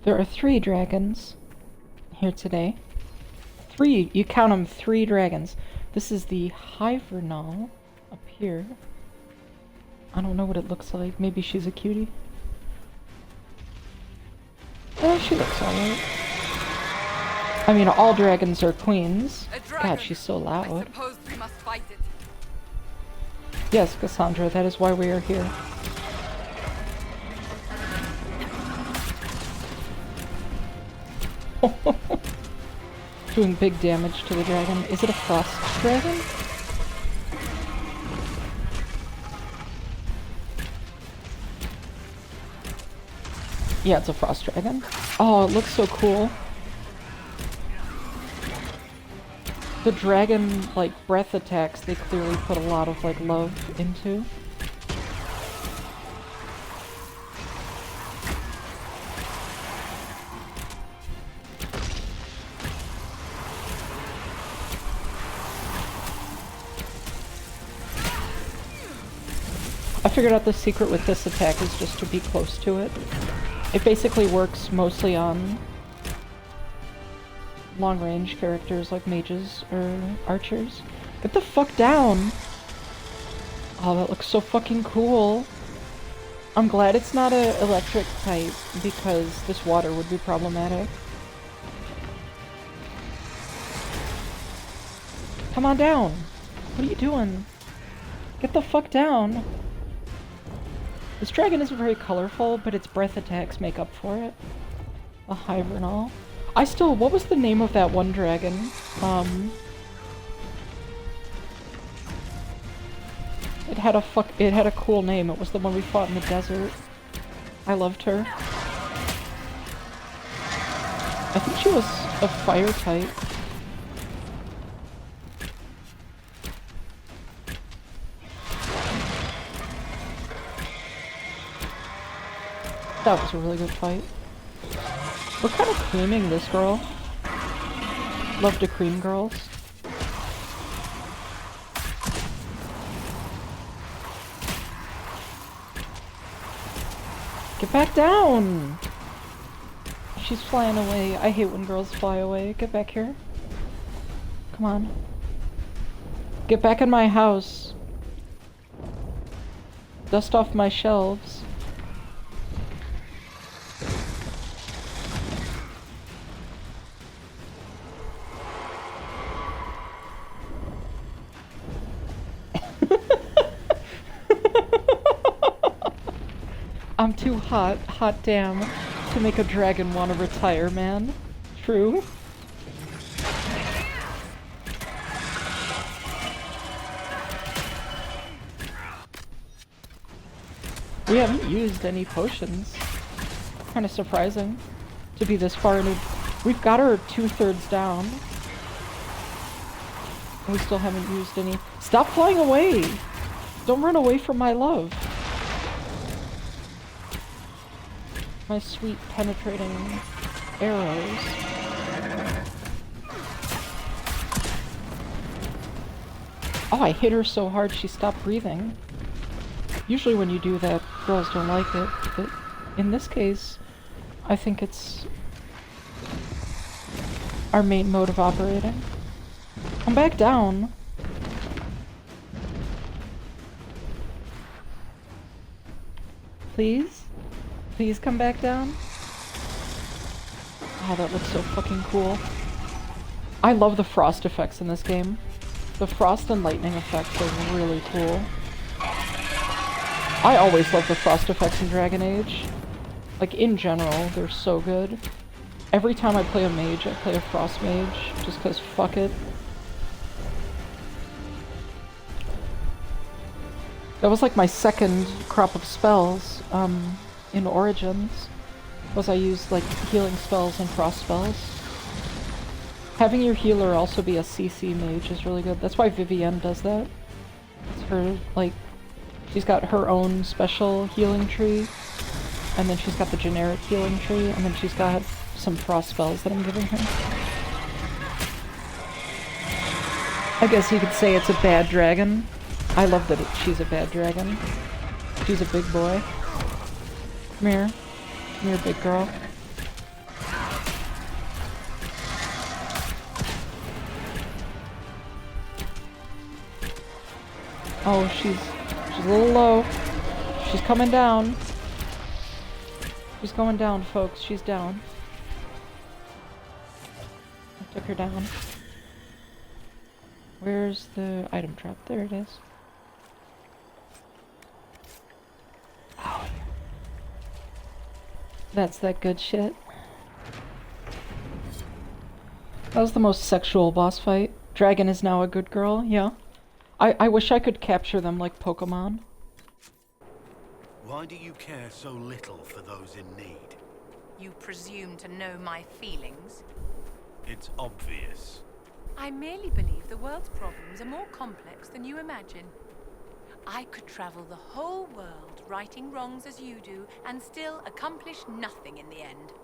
There are 3 dragons here today. 3, you count them, 3 dragons. This is the Hivernal up here. I don't know what it looks like. Maybe she's a cutie. Oh, she looks alright. I mean, all dragons are queens. God, she's so loud. I suppose we must fight it. Yes, Cassandra, that is why we are here. Doing big damage to the dragon. Is it a frost dragon? Yeah, it's a frost dragon. Oh, it looks so cool. The dragon, like, breath attacks, they clearly put a lot of, like, love into. I figured out the secret with this attack is just to be close to it. It basically works mostly on long-range characters like mages or archers. Get the fuck down! Oh, that looks so fucking cool. I'm glad it's not a electric type because this water would be problematic. Come on down! What are you doing? Get the fuck down! This dragon isn't very colorful, but its breath attacks make up for it. A Hivernal. What was the name of that one dragon? It had a cool name. It was the one we fought in the desert. I loved her. I think she was a fire type. That was a really good fight. We're kind of creaming this girl. Love to cream girls. Get back down! She's flying away. I hate when girls fly away. Get back here. Come on. Get back in my house. Dust off my shelves. I'm too hot damn, to make a dragon want to retire, man. True. We haven't used any potions. Kind of surprising to be this far into. We've got her 2/3 down. We still haven't used any. Stop flying away! Don't run away from my love. My sweet penetrating arrows. Oh, I hit her so hard she stopped breathing. Usually when you do that, girls don't like it, but in this case, I think it's our main mode of operating. Come back down. Please? Please come back down? Oh, that looks so fucking cool. I love the frost effects in this game. The frost and lightning effects are really cool. I always love the frost effects in Dragon Age. Like, in general, they're so good. Every time I play a mage, I play a frost mage, just cause fuck it. That was like my second crop of spells, in Origins, was I used like healing spells and frost spells. Having your healer also be a CC mage is really good. That's why Vivienne does that. It's her, like, she's got her own special healing tree, and then she's got the generic healing tree, and then she's got some frost spells that I'm giving her. I guess you could say it's a bad dragon. I love that she's a bad dragon. She's a big boy. Come here. Come here, big girl. Oh, she's a little low. She's coming down. She's going down, folks. She's down. I took her down. Where's the item drop? There it is. Oh, yeah. That's that good shit. That was the most sexual boss fight. Dragon is now a good girl, yeah. I wish I could capture them like Pokemon. Why do you care so little for those in need? You presume to know my feelings? It's obvious. I merely believe the world's problems are more complex than you imagine. I could travel the whole world righting wrongs as you do and still accomplish nothing in the end.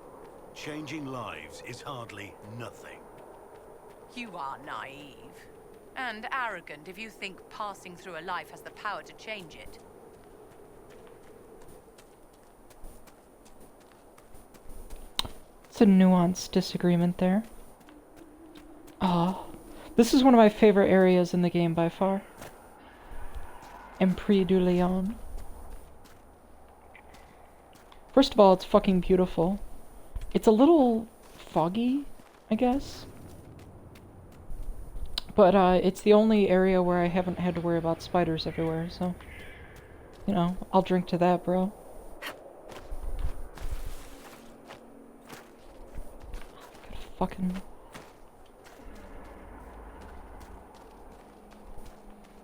Changing lives is hardly nothing. You are naive. And arrogant if you think passing through a life has the power to change it. It's a nuanced disagreement there. Oh, this is one of my favorite areas in the game by far. Empris du Lion. First of all, it's fucking beautiful. It's a little foggy, I guess. But it's the only area where I haven't had to worry about spiders everywhere, so... You know, I'll drink to that, bro. Fucking...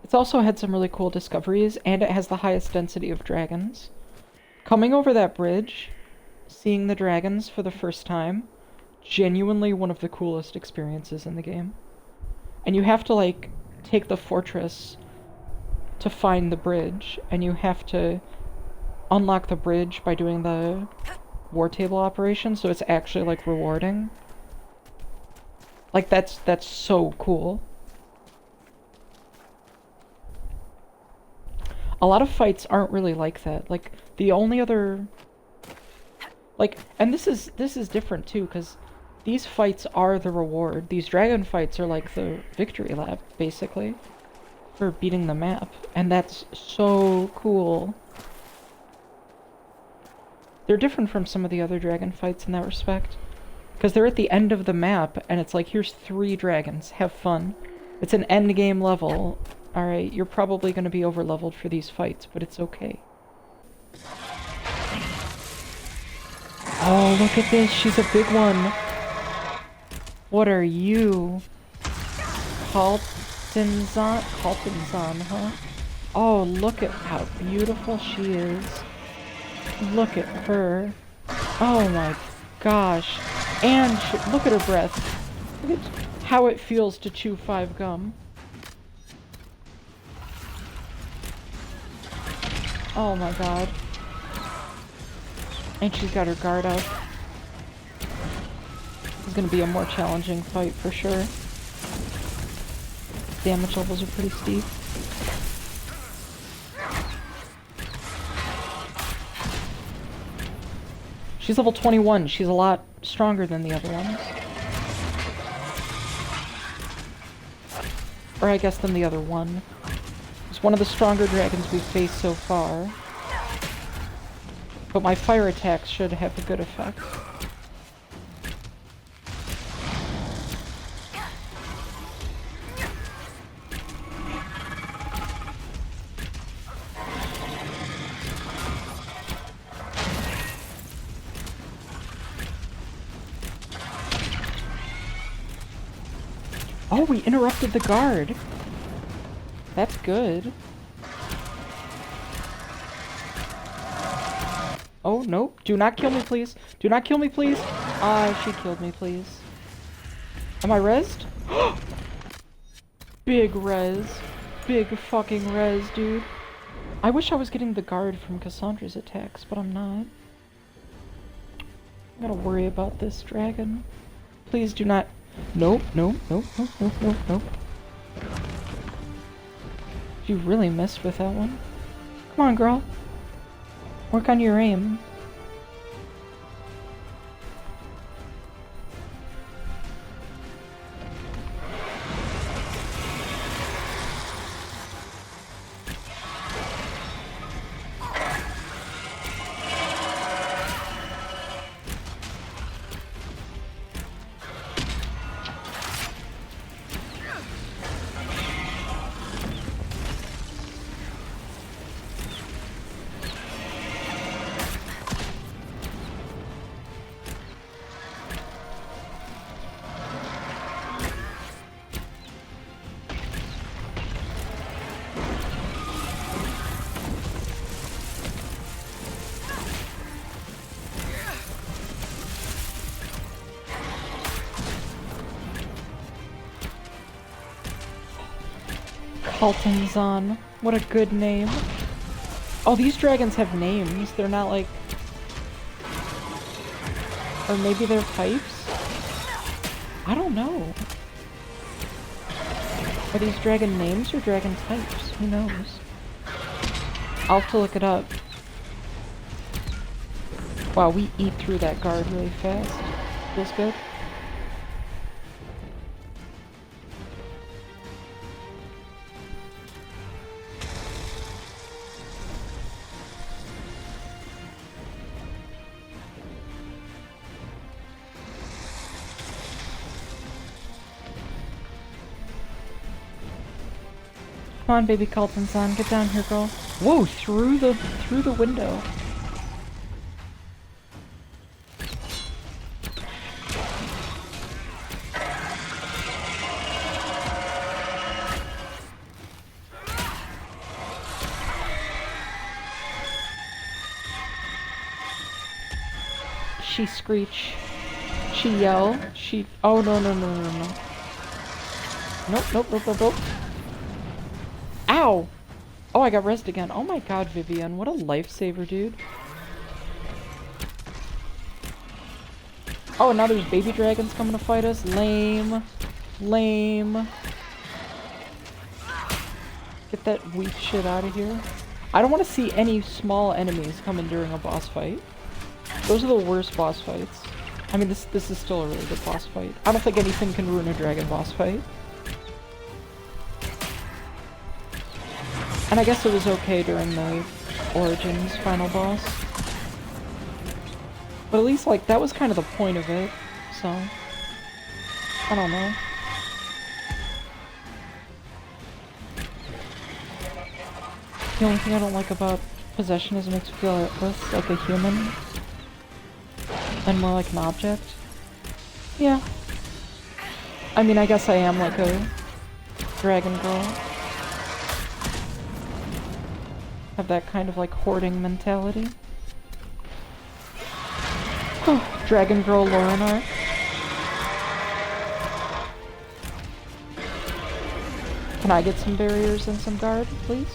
It's also had some really cool discoveries, and it has the highest density of dragons. Coming over that bridge, seeing the dragons for the first time, genuinely one of the coolest experiences in the game. And you have to, like, take the fortress to find the bridge, and you have to unlock the bridge by doing the war table operation, so it's actually, like, rewarding. Like, that's so cool. A lot of fights aren't really like that. Like, the only other... Like, and this is different, too, because these fights are the reward. These dragon fights are like the victory lap, basically, for beating the map. And that's so cool. They're different from some of the other dragon fights in that respect. Because they're at the end of the map, and it's like, here's 3 dragons, have fun. It's an endgame level. Alright, you're probably going to be over-leveled for these fights, but it's okay. Oh, look at this, she's a big one. What are you? Kaltenzan, huh? Oh, look at how beautiful she is. Look at her. Oh my gosh. And look at her breath. Look at how it feels to chew 5 gum. Oh my god. And she's got her guard up. It's gonna be a more challenging fight for sure. Damage levels are pretty steep. She's level 21. She's a lot stronger than the other ones. Or I guess than the other one. It's one of the stronger dragons we've faced so far. But my fire attacks should have a good effect. Oh, we interrupted the guard. That's good. Oh, no. Do not kill me, please. Do not kill me, please. Ah, she killed me, please. Am I rezzed? Big res. Big fucking res, dude. I wish I was getting the guard from Cassandra's attacks, but I'm not. I gotta worry about this dragon. Please do not... Nope, nope, nope, nope, nope, nope, nope. You really missed with that one. Come on, girl. Work on your aim. Kaltanzan. What a good name. Oh, these dragons have names. They're not like... Or maybe they're types? I don't know. Are these dragon names or dragon types? Who knows? I'll have to look it up. Wow, we eat through that guard really fast. Feels good. Come on, baby Kaltan-san, get down here, girl. Whoa, through the window. She screech. She yell. She... Oh, no, no, no, no, no. Nope, nope, nope, nope, nope. Ow! Oh, I got rezzed again. Oh my god, Vivian. What a lifesaver, dude. Oh, and now there's baby dragons coming to fight us. Lame. Lame. Get that weak shit out of here. I don't want to see any small enemies coming during a boss fight. Those are the worst boss fights. I mean, this is still a really good boss fight. I don't think anything can ruin a dragon boss fight. And I guess it was okay during the Origins final boss. But at least, like, that was kind of the point of it, so... I don't know. The only thing I don't like about possession is it makes me feel less like a human. And more like an object. Yeah. I mean, I guess I am like a dragon girl. Have that kind of like hoarding mentality. Oh, dragon girl Lorinar. Can I get some barriers and some guard, please?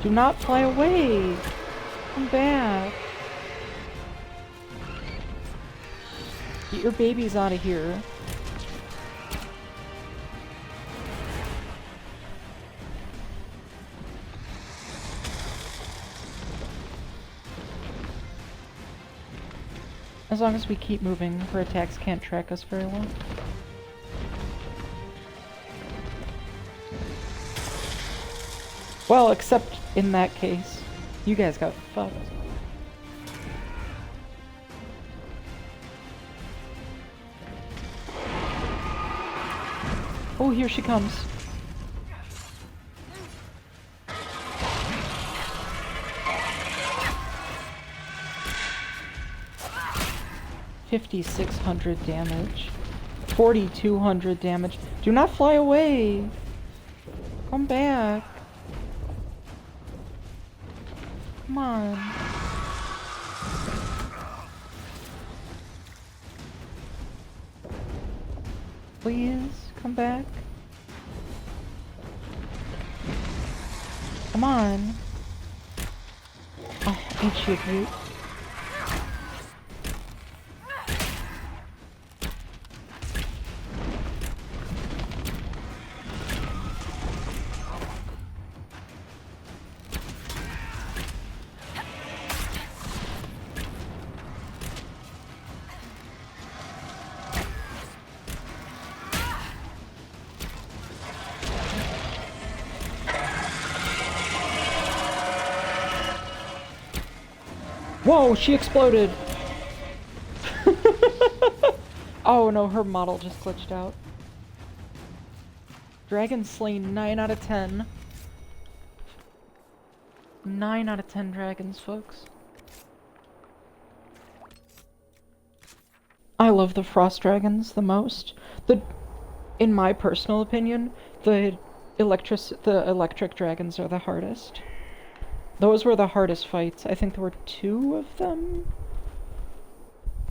Do not fly away! Come back! Get your babies out of here. As long as we keep moving, her attacks can't track us very well. Well, except in that case. You guys got fucked. Oh, here she comes. $5,600 damage. 4,200 damage. Do not fly away! Come back. Come on. Please, come back. Come on. Oh, ain't she a beaut? Whoa, she exploded! Oh no, her model just glitched out. Dragon slain 9 out of 10. 9 out of 10 dragons, folks. I love the frost dragons the most. In my personal opinion, the electric dragons are the hardest. Those were the hardest fights. I think there were 2 of them?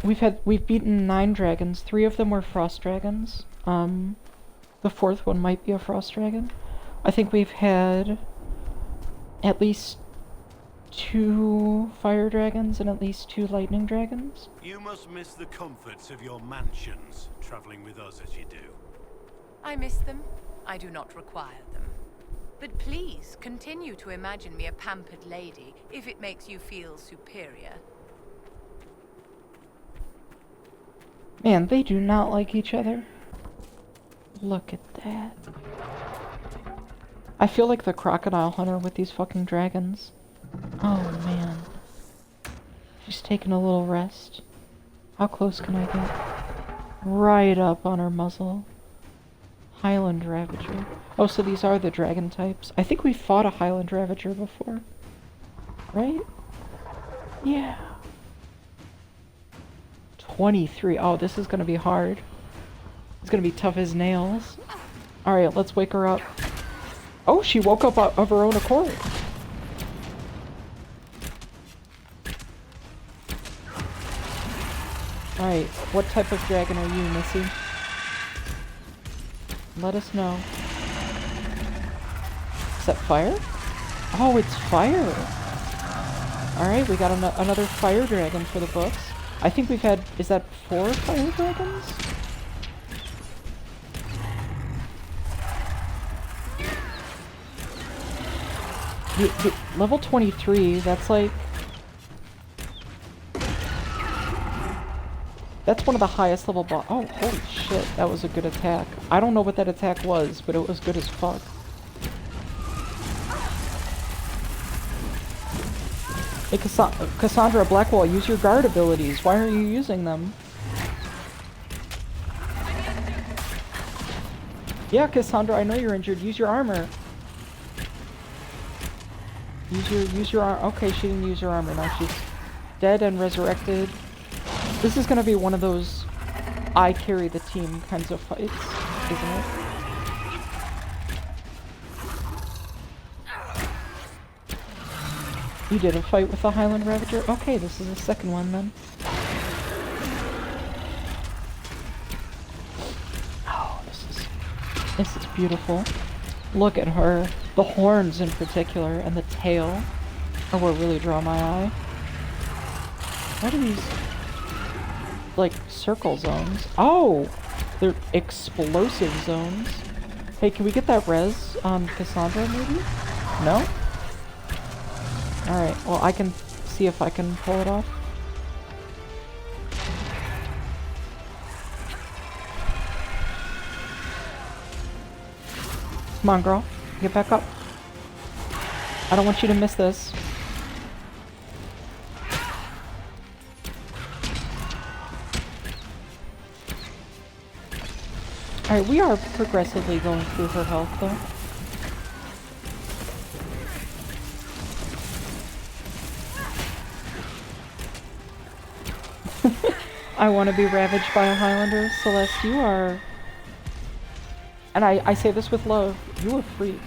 we've beaten 9 dragons. 3 of them were frost dragons. The 4th one might be a frost dragon. I think we've had at least 2 fire dragons and at least 2 lightning dragons. You must miss the comforts of your mansions, traveling with us as you do. I miss them. I do not require them. But please continue to imagine me a pampered lady if it makes you feel superior. Man, they do not like each other. Look at that. I feel like the crocodile hunter with these fucking dragons. Oh man. She's taking a little rest. How close can I get? Right up on her muzzle. Highland Ravager. Oh, so these are the dragon types. I think we fought a Highland Ravager before. Right? Yeah. 23. Oh, this is gonna be hard. It's gonna be tough as nails. Alright, let's wake her up. Oh, she woke up of her own accord. Alright, what type of dragon are you, Missy? Let us know. Is that fire? Oh, it's fire! Alright, we got another fire dragon for the books. I think we've had... Is that 4 fire dragons? Level 23, that's like... That's one of the highest level boss. Oh, holy shit, that was a good attack. I don't know what that attack was, but it was good as fuck. Hey, Cassandra Blackwall, use your guard abilities. Why aren't you using them? Yeah, Cassandra, I know you're injured. Use your armor. Use your armor. Okay, she didn't use her armor. Now she's dead and resurrected. This is gonna be one of those I carry the team kinds of fights, isn't it? You did a fight with the Highland Ravager? Okay, this is the second one then. Oh, this is beautiful. Look at her. The horns in particular, and the tail are what really draw my eye. What are these, like, circle zones? Oh! They're explosive zones. Hey, can we get that res on Cassandra, maybe? No? Alright, well, I can see if I can pull it off. Come on, girl. Get back up. I don't want you to miss this. Alright, we are progressively going through her health, though. I want to be ravaged by a Highlander. Celeste, you are... And I say this with love. You are free.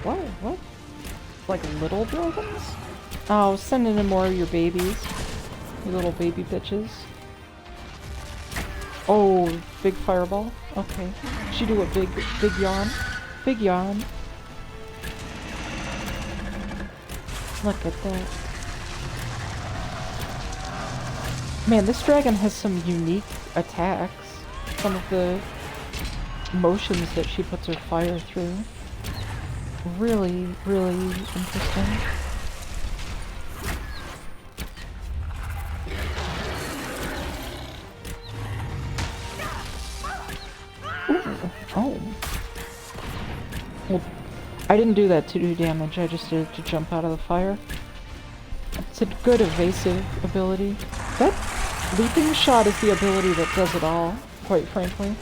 Whoa, what? Like little dragons? Oh, send in more of your babies. You little baby bitches. Oh, big fireball? Okay. She do a big yawn. Big yawn. Look at that. Man, this dragon has some unique attacks. Some of the motions that she puts her fire through. Really, really interesting. Ooh, oh. Well, I didn't do that to do damage, I just did it to jump out of the fire. It's a good evasive ability. That leaping shot is the ability that does it all, quite frankly.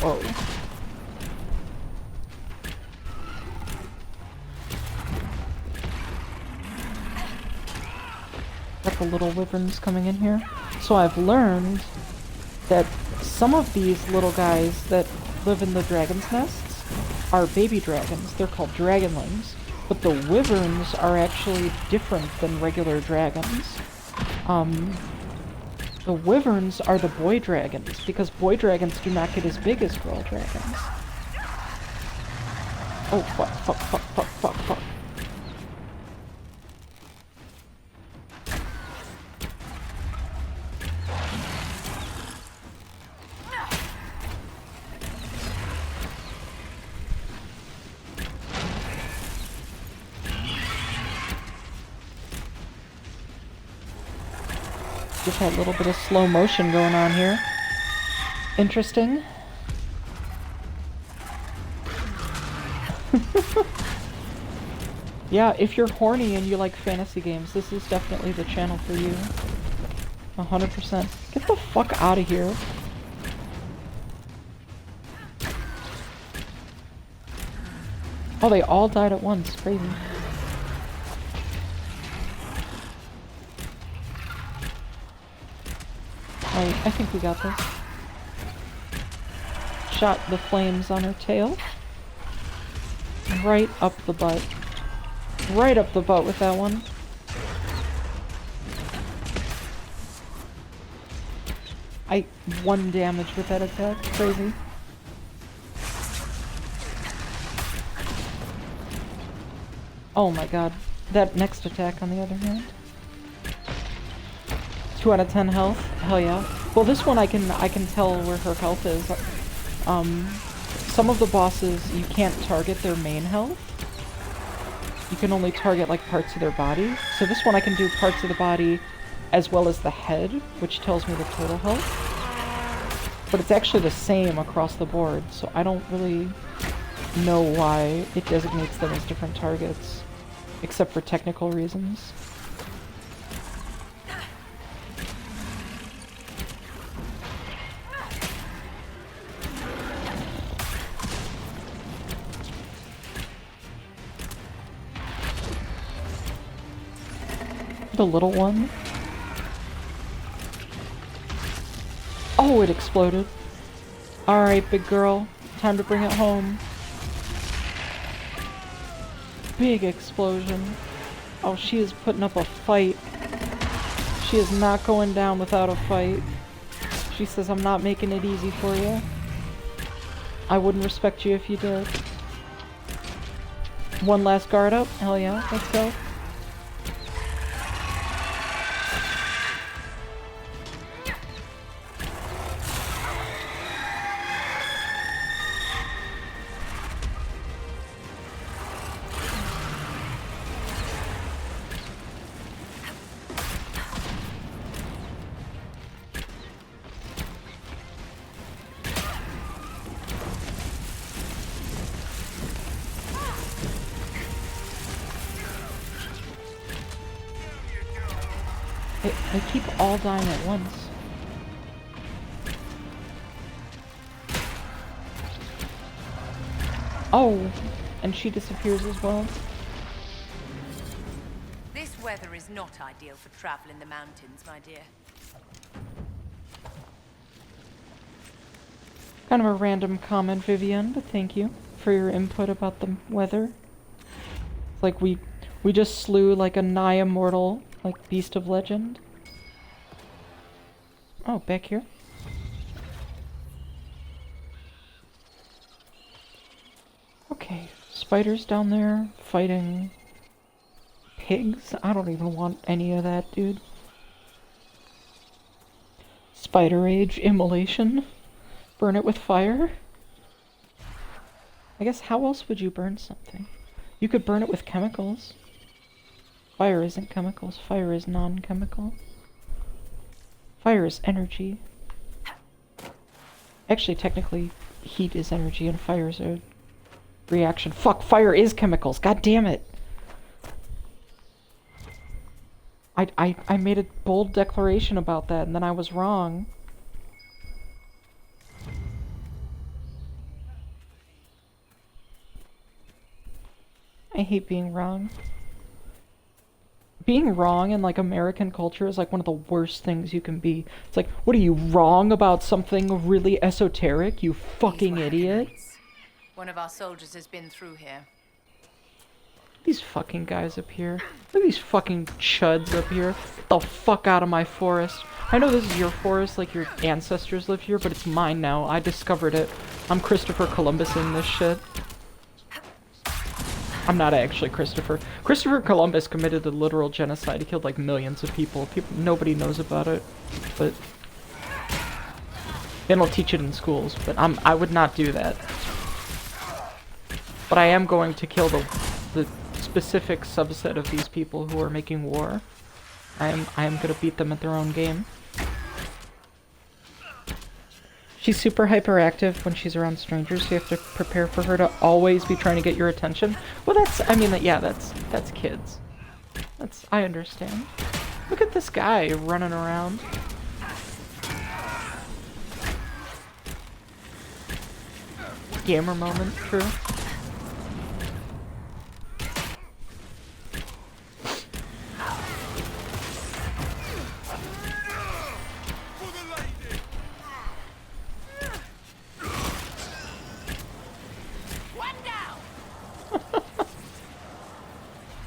Whoa. Got the little wyverns coming in here. So I've learned that some of these little guys that live in the dragon's nests are baby dragons. They're called dragonlings. But the wyverns are actually different than regular dragons. The wyverns are the boy dragons, because boy dragons do not get as big as girl dragons. Oh, fuck, fuck, fuck, fuck, fuck, fuck. Just that little bit of slow motion going on here. Interesting. Yeah, if you're horny and you like fantasy games, this is definitely the channel for you. 100%. Get the fuck out of here. Oh, they all died at once. Crazy. I think we got this. Shot the flames on her tail. Right up the butt. Right up the butt with that one. I 1 damage with that attack. Crazy. Oh my god. That next attack on the other hand. 2 out of 10 health. Hell yeah. Well, this one I can tell where her health is. Some of the bosses you can't target their main health. You can only target like parts of their body. So this one I can do parts of the body as well as the head, which tells me the total health. But it's actually the same across the board, so I don't really know why it designates them as different targets, except for technical reasons. The little one. Oh, it exploded. Alright, big girl. Time to bring it home. Big explosion. Oh, she is putting up a fight. She is not going down without a fight. She says, I'm not making it easy for you. I wouldn't respect you if you did. One last guard up. Hell yeah, let's go. They keep all dying at once. Oh, and she disappears as well. This weather is not ideal for travel in the mountains, my dear. Kind of a random comment, Vivian, but thank you for your input about the weather. It's like we just slew like a nigh immortal, like beast of legend. Oh, back here. Okay, spiders down there fighting pigs? I don't even want any of that, dude. Spider Age immolation? Burn it with fire? I guess how else would you burn something? You could burn it with chemicals. Fire isn't chemicals, fire is non-chemical. Fire is energy. Actually, technically, heat is energy and fire is a reaction. Fuck, fire is chemicals. God damn it. I made a bold declaration about that and then I was wrong. I hate being wrong. being wrong in like American culture is like one of the worst things you can be. It's like, what are you wrong about something really esoteric, you fucking idiot? One of our soldiers has been through here. These fucking guys up here. Look at these fucking chuds up here. Get the fuck out of my forest. I know this is your forest, like your ancestors lived here, but it's mine now. I discovered it. I'm Christopher Columbus in this shit. I'm not actually Christopher. Christopher Columbus committed a literal genocide. He killed like millions of people. Nobody knows about it, but they don't teach it in schools. But I would not do that. But I am going to kill the specific subset of these people who are making war. I am gonna beat them at their own game. She's super hyperactive when she's around strangers, so you have to prepare for her to always be trying to get your attention. Well, I mean, yeah, that's kids. I understand. Look at this guy running around. Gamer moment, true.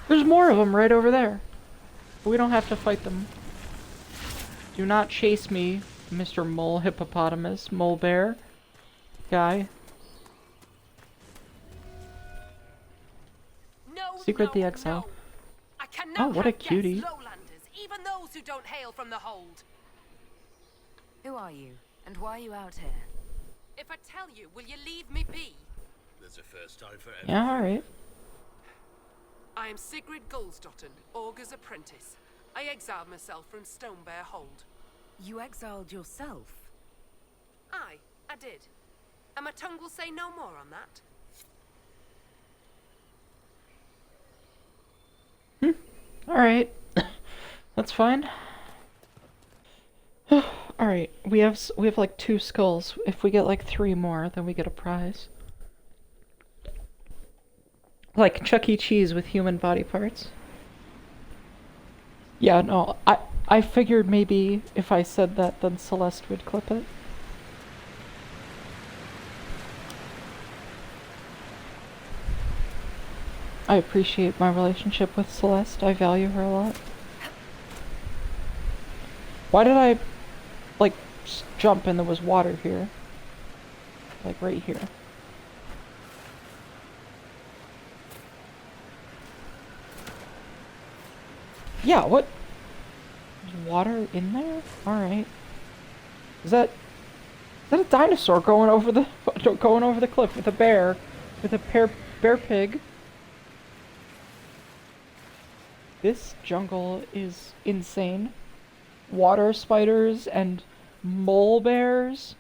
There's more of them right over there. We don't have to fight them. Do not chase me, Mr. Mole Hippopotamus, Mole Bear guy. No, Secret the Exile. No. I can Oh, what a cutie. Lowlanders, even those who don't hail from the hold. Who are you, and why are you out here? If I tell you, will you leave me be? There's a first time for everything. Yeah, alright. I am Sigrid Goldsdotten, Augur's apprentice. I exiled myself from Stonebear Hold. You exiled yourself? Aye, I did. And my tongue will say no more on that. Alright. That's fine. Alright, we have like 2 skulls. If we get like 3 more, then we get a prize. Like Chuck E. Cheese with human body parts. Yeah, no, I figured maybe if I said that, then Celeste would clip it. I appreciate my relationship with Celeste. I value her a lot. Why did I, like, jump and there was water here? Like, right here. Yeah, what? There's water in there? Alright. Is that a dinosaur going over the cliff with a bear? With a bear pig? This jungle is insane. Water spiders and mole bears.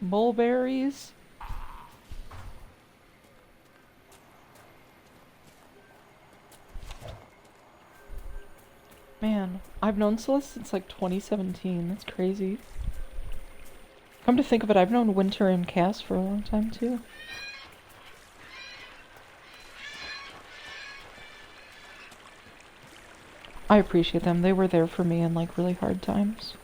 Mulberries. Man, I've known Celeste since like 2017. That's crazy. Come to think of it, I've known Winter and Cass for a long time too. I appreciate them. They were there for me in like really hard times.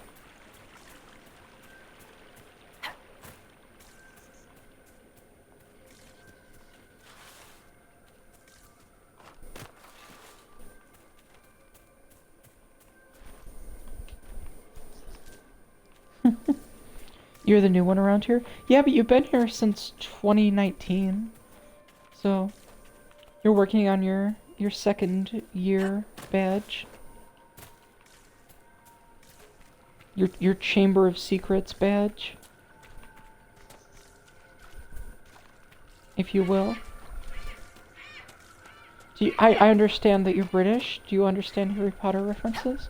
You're the new one around here? Yeah, but you've been here since 2019. So, you're working on your second year badge. Your Chamber of Secrets badge. If you will. I understand that you're British. Do you understand Harry Potter references?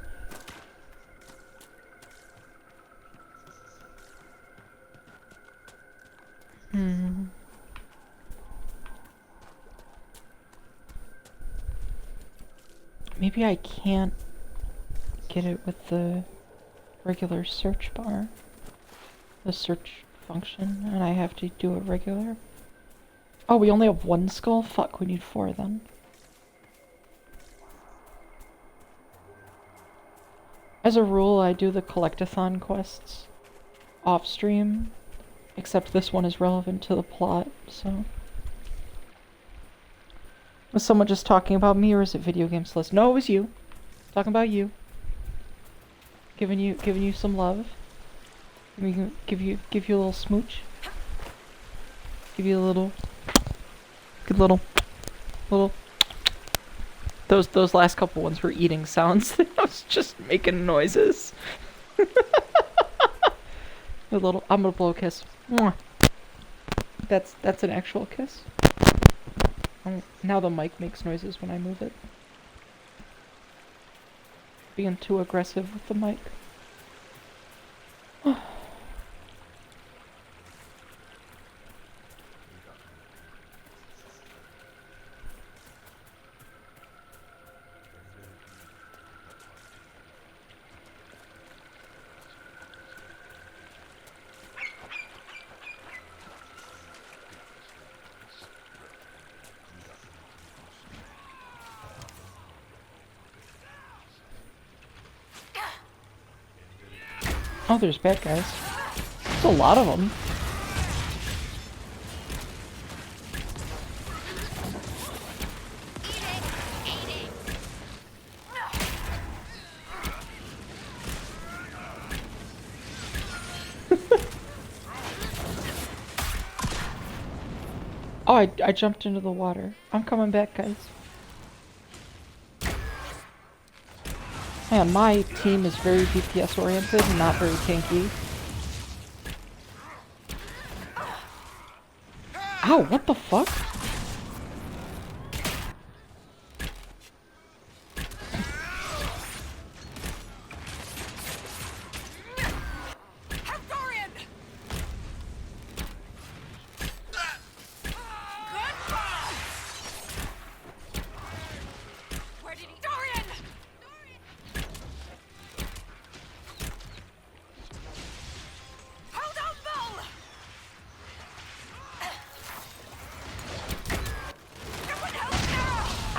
Maybe I can't get it with the regular search bar. The search function, and I have to do it regular. Oh, we only have 1 skull? Fuck, we need 4 then. As a rule, I do the collectathon quests off stream, except this one is relevant to the plot, so. Was someone just talking about me, or is it Video Game Celeste? No, it was you. Talking about you. Giving you some love. Give you a little smooch. Give you a little, good little. Those last couple ones were eating sounds. I was just making noises. A little. I'm gonna blow a kiss. Mwah. That's an actual kiss. Now the mic makes noises when I move it. Being too aggressive with the mic. Oh, there's bad guys. There's a lot of them. Oh, I jumped into the water. I'm coming back, guys. Man, my team is very DPS oriented and not very tanky. Ow, what the fuck?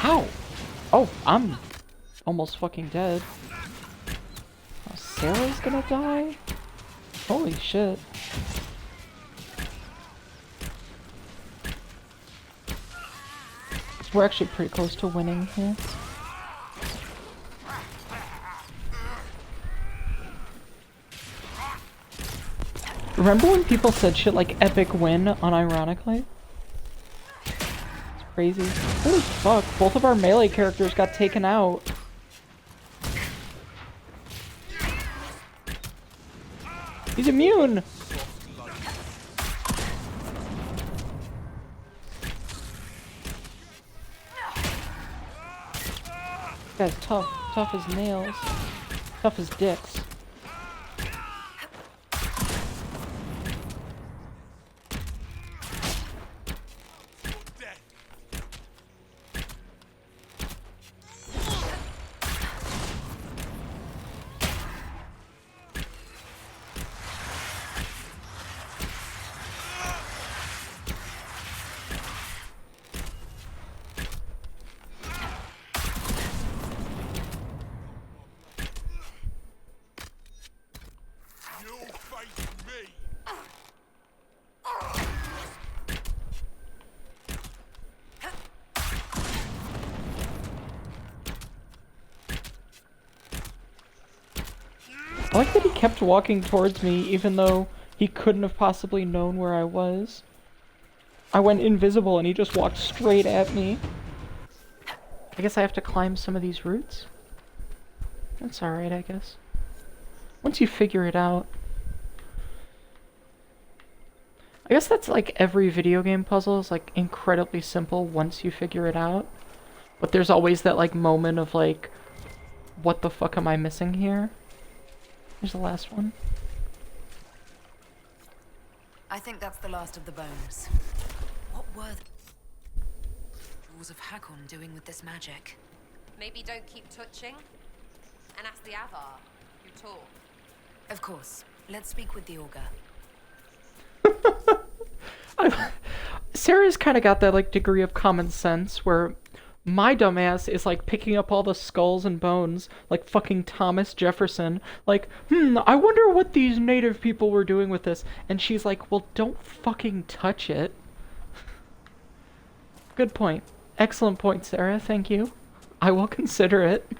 Ow! Oh, I'm almost fucking dead. Oh, Sarah's gonna die? Holy shit. We're actually pretty close to winning here. Remember when people said shit like epic win unironically? Crazy. Holy fuck, both of our melee characters got taken out. He's immune! This guy's tough. Tough as nails. Tough as dicks. I like that he kept walking towards me even though he couldn't have possibly known where I was. I went invisible and he just walked straight at me. I guess I have to climb some of these roots? That's alright, I guess. Once you figure it out. I guess that's like every video game puzzle is like incredibly simple once you figure it out. But there's always that like moment of like, what the fuck am I missing here? Here's the last one. I think that's the last of the bones. What were the Jaws of Hakon doing with this magic? Maybe don't keep touching, and ask the Avar, who talk. Of course. Let's speak with the Augur. Sarah's kind of got that like degree of common sense where My dumbass is like picking up all the skulls and bones like fucking Thomas Jefferson. Like, I wonder what these native people were doing with this. And she's like, well, don't fucking touch it. Good point. Excellent point, Sarah. Thank you. I will consider it.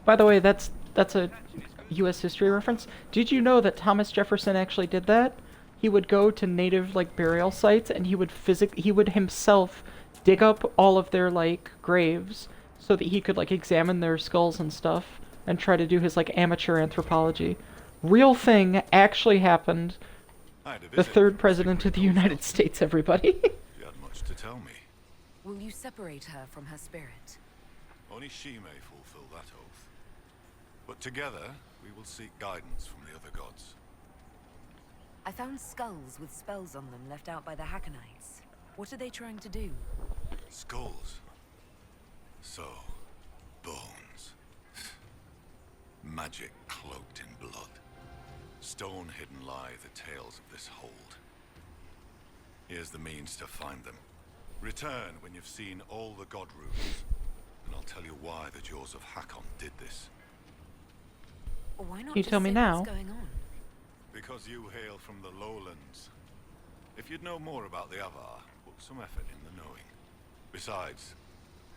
By the way, that's a U.S. history reference. Did you know that Thomas Jefferson actually did that? He would go to native like burial sites and he would himself dig up all of their like graves so that he could like examine their skulls and stuff and try to do his like amateur anthropology. Real thing actually happened. The third president of the United States, everybody. She had much to tell me. Will you separate her from her spirit? Only she may fulfill that oath. But together, we will seek guidance from the other gods. I found skulls with spells on them left out by the Hackonites. What are they trying to do? Skulls. So, bones. Magic cloaked in blood. Stone hidden lie the tales of this hold. Here's the means to find them. Return when you've seen all the god runes, and I'll tell you why the Jaws of Hakon did this. Why not You just tell me say now. what's going on? Because you hail from the lowlands. If you'd know more about the Avar, put some effort in the knowing. Besides,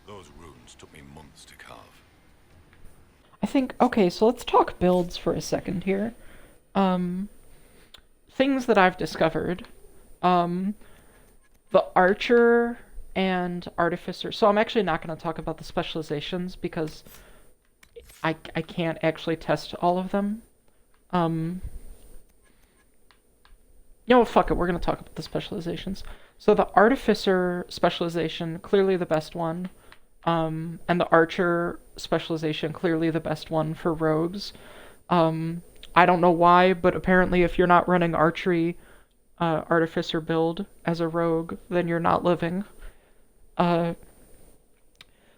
those runes took me months to carve. I think, okay, so let's talk builds for a second here. Things that I've discovered. The Archer and Artificer. So I'm actually not going to talk about the specializations because I can't actually test all of them. Fuck it, we're going to talk about the specializations. So the Artificer specialization, clearly the best one. And the Archer specialization, clearly the best one for rogues. I don't know why, but apparently if you're not running archery Artificer build as a rogue, then you're not living.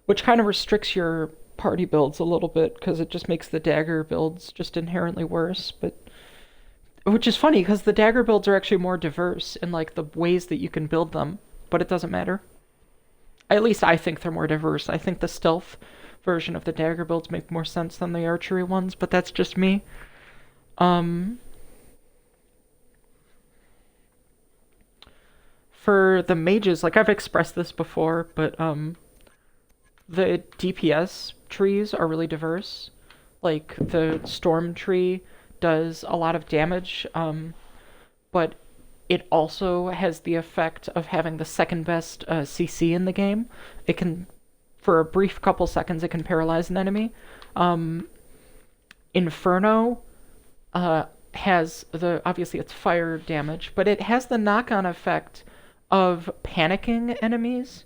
Which kind of restricts your party builds a little bit, because it just makes the dagger builds just inherently worse, but... Which is funny, because the dagger builds are actually more diverse in, like, the ways that you can build them, but it doesn't matter. At least I think they're more diverse. I think the stealth version of the dagger builds make more sense than the archery ones, but that's just me. For the mages, like I've expressed this before, but the DPS trees are really diverse. Like the storm tree does a lot of damage, but it also has the effect of having the second best CC in the game. It can, for a brief couple seconds, it can paralyze an enemy. Inferno has obviously it's fire damage, but it has the knock-on effect of panicking enemies.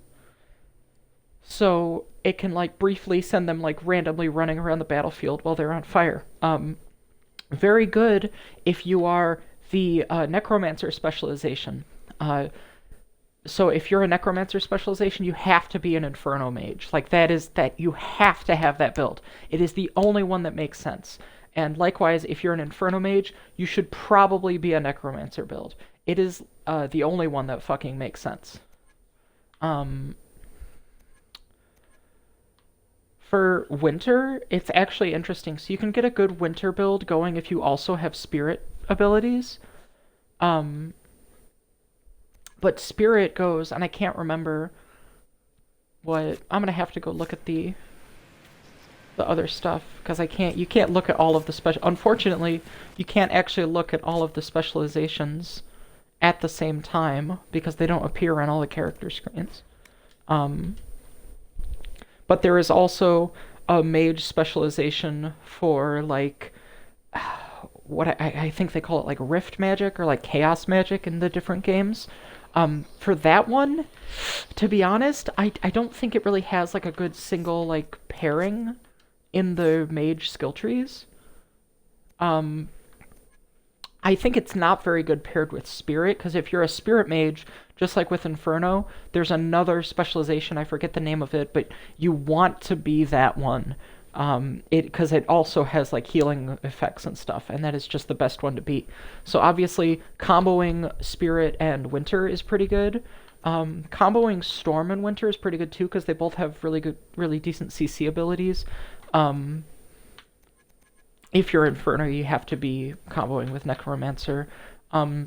So it can like briefly send them like randomly running around the battlefield while they're on fire. Very good if you are the necromancer specialization. So if you're a necromancer specialization, you have to be an inferno mage. Like that you have to have that build. It is the only one that makes sense. And likewise, if you're an inferno mage, you should probably be a necromancer build. It is the only one that fucking makes sense. For winter, it's actually interesting. So you can get a good winter build going if you also have spirit abilities. But spirit goes, and I can't remember what... I'm gonna have to go look at the other stuff, because you can't look at all of the special... Unfortunately, you can't actually look at all of the specializations at the same time, because they don't appear on all the character screens. But there is also a mage specialization for, like, what I think they call it, like, rift magic, or, like, chaos magic in the different games. For that one, to be honest, I don't think it really has, like, a good single, like, pairing in the mage skill trees. I think it's not very good paired with Spirit, because if you're a Spirit mage, just like with Inferno, there's another specialization, I forget the name of it, but you want to be that one. because it also has like healing effects and stuff, and that is just the best one to beat. So obviously, comboing Spirit and Winter is pretty good. Comboing Storm and Winter is pretty good too, because they both have really decent CC abilities. If you're Inferno, you have to be comboing with Necromancer.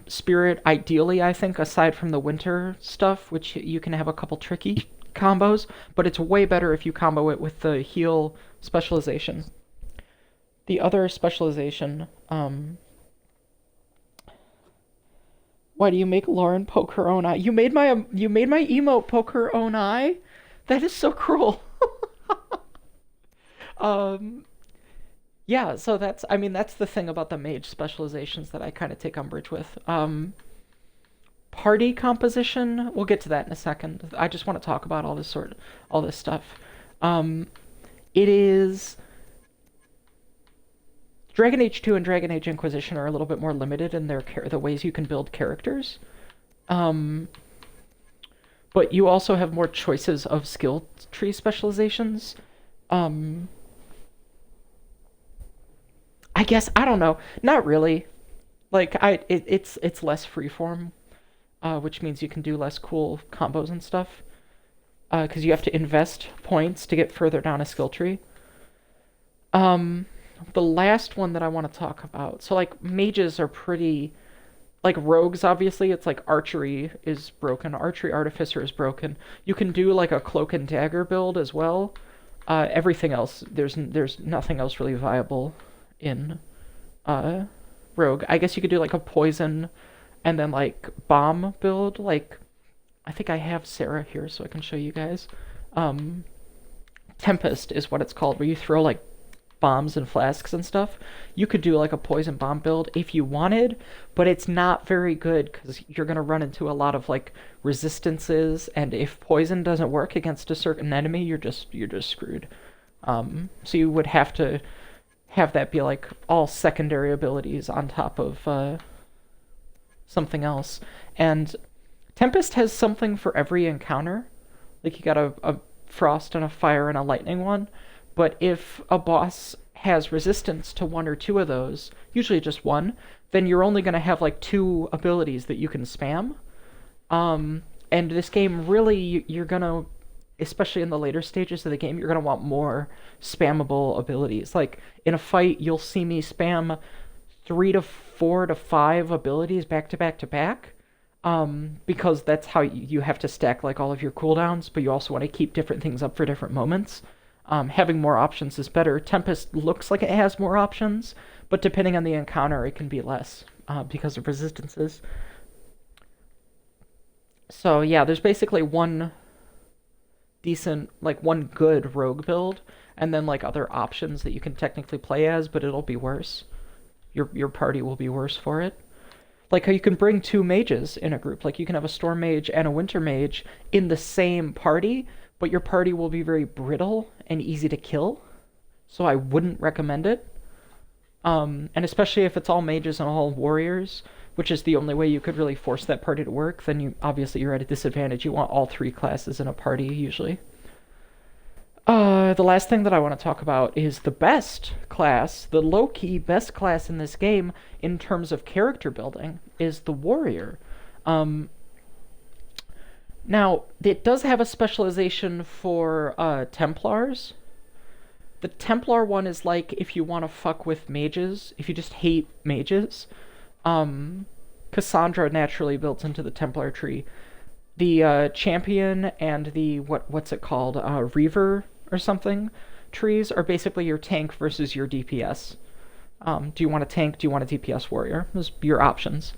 Spirit, ideally, I think, aside from the Winter stuff, which you can have a couple tricky combos, but it's way better if you combo it with the heal specialization. The other specialization, why do you make Lauren poke her own eye? You made my emote poke her own eye? That is so cruel. Yeah, so that's the thing about the mage specializations that I kind of take umbrage with. Party composition, we'll get to that in a second. I just want to talk about all this stuff. It is Dragon Age 2 and Dragon Age Inquisition are a little bit more limited in the ways you can build characters. But you also have more choices of skill tree specializations. I guess, I don't know. Not really. Like, it's less freeform, which means you can do less cool combos and stuff. Because you have to invest points to get further down a skill tree. The last one that I want to talk about, so like mages are pretty, like rogues obviously, it's like archery is broken, archery artificer is broken. You can do like a cloak and dagger build as well. Everything else, there's nothing else really viable in rogue. I guess you could do like a poison and then like bomb build, like I think I have Sarah here so I can show you guys. Tempest is what it's called, where you throw like bombs and flasks and stuff. You could do like a poison bomb build if you wanted, but it's not very good because you're going to run into a lot of like resistances, and if poison doesn't work against a certain enemy, you're just screwed. So you would have to have that be like all secondary abilities on top of something else. And Tempest has something for every encounter. Like you got a frost and a fire and a lightning one. But if a boss has resistance to one or two of those, usually just one, then you're only going to have like 2 abilities that you can spam. And this game really, you're going to, especially in the later stages of the game, you're going to want more spammable abilities. Like in a fight, you'll see me spam 3 to 4 to 5 abilities back to back to back. Because that's how you have to stack like all of your cooldowns, but you also want to keep different things up for different moments. Having more options is better. Tempest looks like it has more options, but depending on the encounter, it can be less because of resistances. So yeah, there's basically one decent, like one good rogue build, and then like other options that you can technically play as, but it'll be worse. Your party will be worse for it. Like how you can bring 2 mages in a group. Like you can have a storm mage and a winter mage in the same party, but your party will be very brittle and easy to kill, so I wouldn't recommend it. And especially if it's all mages and all warriors, which is the only way you could really force that party to work, then you're at a disadvantage. You want all 3 classes in a party, usually. The last thing that I want to talk about is the best class, the low-key best class in this game in terms of character building, is the warrior. Now, it does have a specialization for Templars. The Templar one is like if you want to fuck with mages, if you just hate mages. Cassandra naturally built into the Templar tree. The champion and the, what's it called, Reaver or something, trees are basically your tank versus your DPS. Do you want a tank? Do you want a DPS warrior? Those are your options.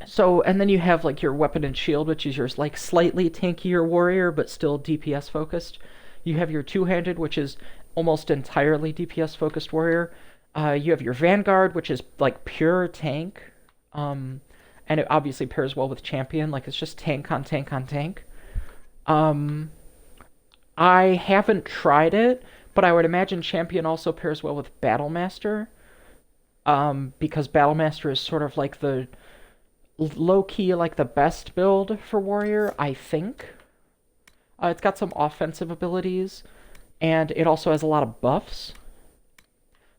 So, and then you have like your weapon and shield, which is your like slightly tankier warrior, but still DPS focused. You have your two-handed, which is almost entirely DPS focused warrior. You have your vanguard, which is like pure tank. And it obviously pairs well with champion, like it's just tank on tank on tank. I haven't tried it, but I would imagine champion also pairs well with battlemaster. Because battlemaster is sort of like the low-key, like the best build for warrior, I think. It's got some offensive abilities. and it also has a lot of buffs.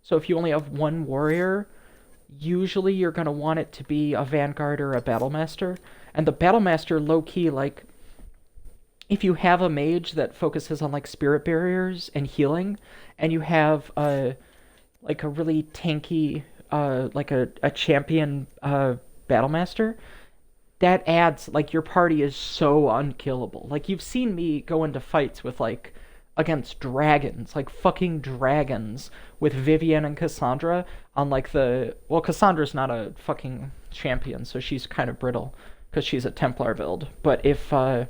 So if you only have one warrior, usually you're going to want it to be a Vanguard or a Battlemaster. And the Battlemaster, low-key, like, if you have a mage that focuses on, like, spirit barriers and healing, and you have, like, a really tanky, like, a champion Battlemaster, that adds, like, your party is so unkillable. Like, you've seen me go into fights with, like, against dragons, like fucking dragons, with Vivienne and Cassandra on, like, well, Cassandra's not a fucking champion, so she's kind of brittle, because she's a Templar build. But if I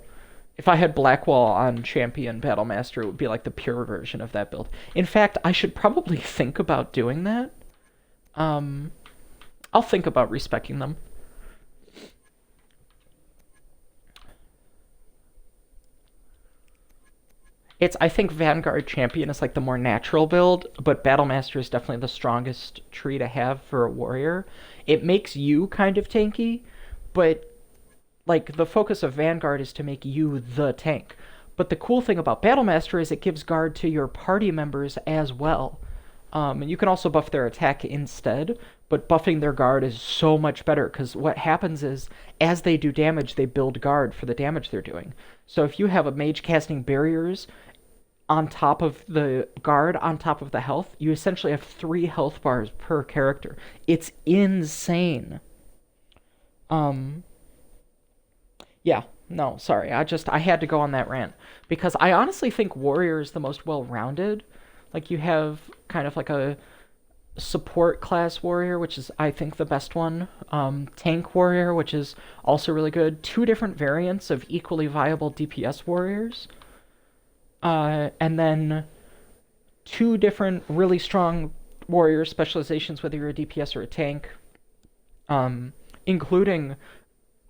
had Blackwall on champion Battlemaster, it would be, like, the pure version of that build. In fact, I should probably think about doing that. I'll think about respecking them. I think Vanguard Champion is, like, the more natural build, but Battlemaster is definitely the strongest tree to have for a warrior. It makes you kind of tanky, but, like, the focus of Vanguard is to make you the tank. But the cool thing about Battlemaster is it gives guard to your party members as well. And you can also buff their attack instead, but buffing their guard is so much better, because what happens is, as they do damage, they build guard for the damage they're doing. So if you have a mage casting barriers on top of the guard, on top of the health, you essentially have 3 health bars per character. It's insane. Yeah, no, sorry, I had to go on that rant, because I honestly think Warrior is the most well-rounded. Like, you have kind of like a support class warrior, which is, I think, the best one. Tank warrior, which is also really good. 2 different variants of equally viable DPS warriors. And then 2 different really strong warrior specializations, whether you're a DPS or a tank. Including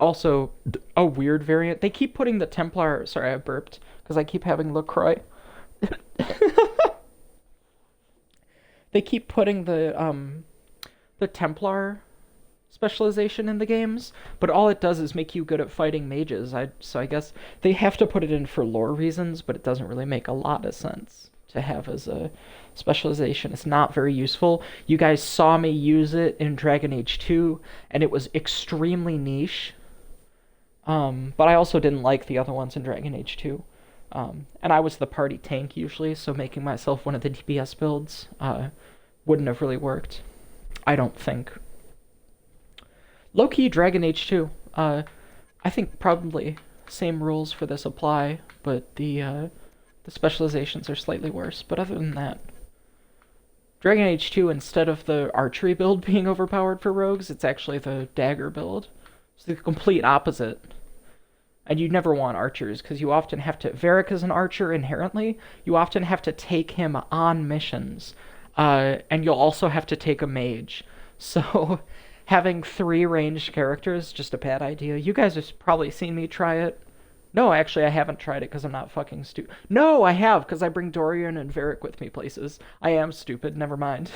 also a weird variant. They keep putting the Templar... Sorry, I burped, because I keep having LaCroix. They keep putting the Templar specialization in the games, but all it does is make you good at fighting mages. So I guess they have to put it in for lore reasons, but it doesn't really make a lot of sense to have as a specialization. It's not very useful. You guys saw me use it in Dragon Age 2, and it was extremely niche. But I also didn't like the other ones in Dragon Age 2. And I was the party tank usually, so making myself one of the DPS builds wouldn't have really worked. I don't think. Low-key Dragon Age 2. I think probably same rules for this apply, but the specializations are slightly worse. But other than that, Dragon Age 2, instead of the archery build being overpowered for rogues, it's actually the dagger build. It's the complete opposite. And you never want archers, because you often have to... Varric is an archer inherently. You often have to take him on missions. And you'll also have to take a mage. So having 3 ranged characters is just a bad idea. You guys have probably seen me try it. No, actually, I haven't tried it because I'm not fucking stupid. No, I have, because I bring Dorian and Varric with me places. I am stupid, never mind.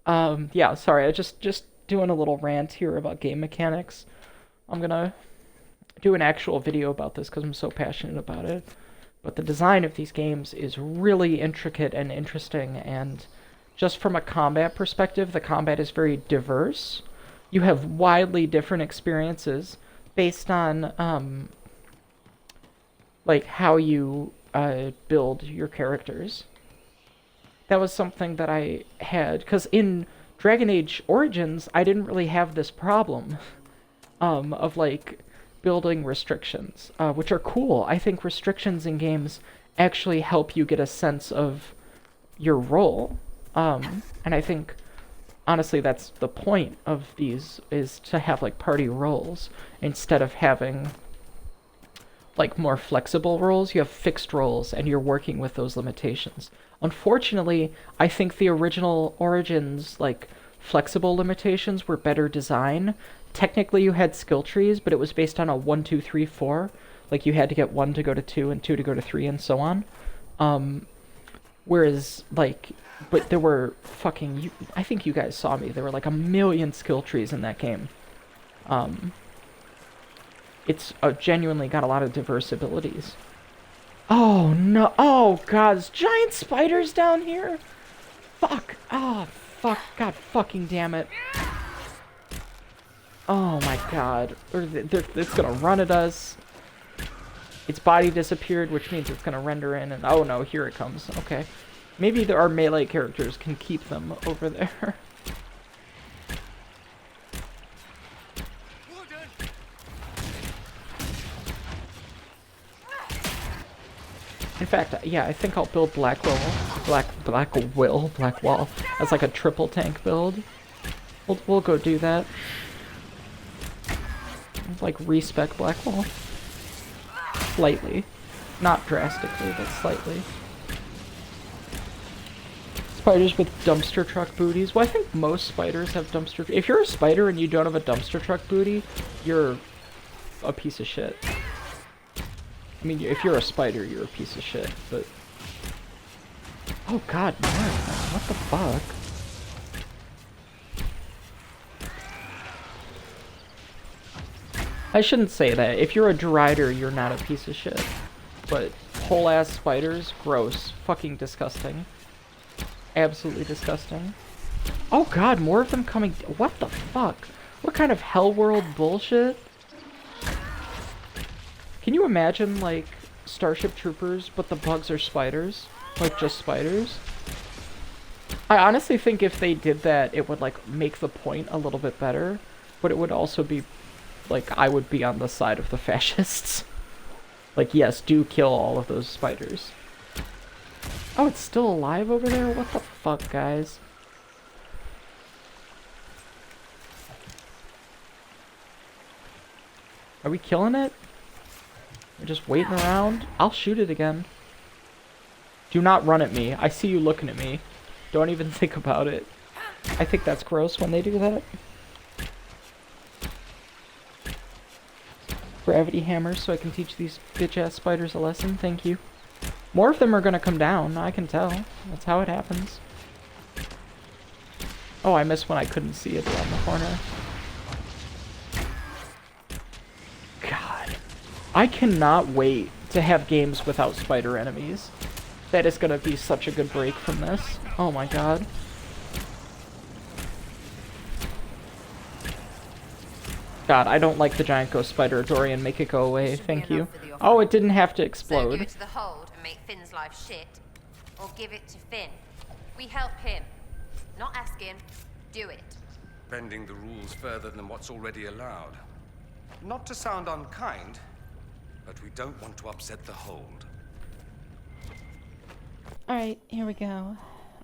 Yeah, sorry, I just doing a little rant here about game mechanics. I'm gonna do an actual video about this because I'm so passionate about it. But the design of these games is really intricate and interesting, and just from a combat perspective, the combat is very diverse. You have widely different experiences based on, like, how you build your characters. That was something that I had, because in Dragon Age Origins, I didn't really have this problem of, like, building restrictions, which are cool. I think restrictions in games actually help you get a sense of your role. And I think, honestly, that's the point of these, is to have, like, party roles instead of having, like, more flexible roles. You have fixed roles, and you're working with those limitations. Unfortunately, I think the original Origins, like, flexible limitations were better design. Technically, you had skill trees, but it was based on a 1, 2, 3, 4. Like, you had to get 1 to go to 2, and 2 to go to 3, and so on. Whereas, like, but there were fucking... I think you guys saw me. There were, like, 1,000,000 skill trees in that game. It's genuinely got a lot of diverse abilities. Oh no! Oh god, there's giant spiders down here. Fuck! Oh fuck! God fucking damn it! Oh my god! It's gonna run at us. Its body disappeared, which means it's gonna render in, and oh no, here it comes. Okay, maybe our melee characters can keep them over there. In fact, yeah, I think I'll build Blackwall as like a triple tank build. We'll go do that. Like respec Blackwall. Slightly. Not drastically, but slightly. Spiders with dumpster truck booties. Well, I think most spiders have dumpster... If you're a spider and you don't have a dumpster truck booty, you're a piece of shit. I mean, if you're a spider, you're a piece of shit, but... Oh god, no. What the fuck? I shouldn't say that. If you're a derider, you're not a piece of shit. But whole-ass spiders, gross. Fucking disgusting. Absolutely disgusting. Oh god, more of them coming... What the fuck? What kind of hell world bullshit? Can you imagine, like, Starship Troopers, but the bugs are spiders? Like, just spiders? I honestly think if they did that, it would, like, make the point a little bit better. But it would also be, like, I would be on the side of the fascists. Like, yes, do kill all of those spiders. Oh, it's still alive over there? What the fuck, guys? Are we killing it? We're just waiting around? I'll shoot it again. Do not run at me. I see you looking at me. Don't even think about it. I think that's gross when they do that. Gravity hammers so I can teach these bitch-ass spiders a lesson. Thank you. More of them are gonna come down. I can tell. That's how it happens. Oh, I missed when I couldn't see it around the corner. God. I cannot wait to have games without spider enemies. That is gonna be such a good break from this. Oh my god. God, I don't like the giant ghost spider. Dorian, make it go away. Thank you. Oh, it didn't have to So explode. give it to the hold and make Finn's life shit, or give it to Finn. We help him. Not ask him. Do it. Bending the rules further than what's already allowed. Not to sound unkind, but we don't want to upset the hold. Alright, here we go.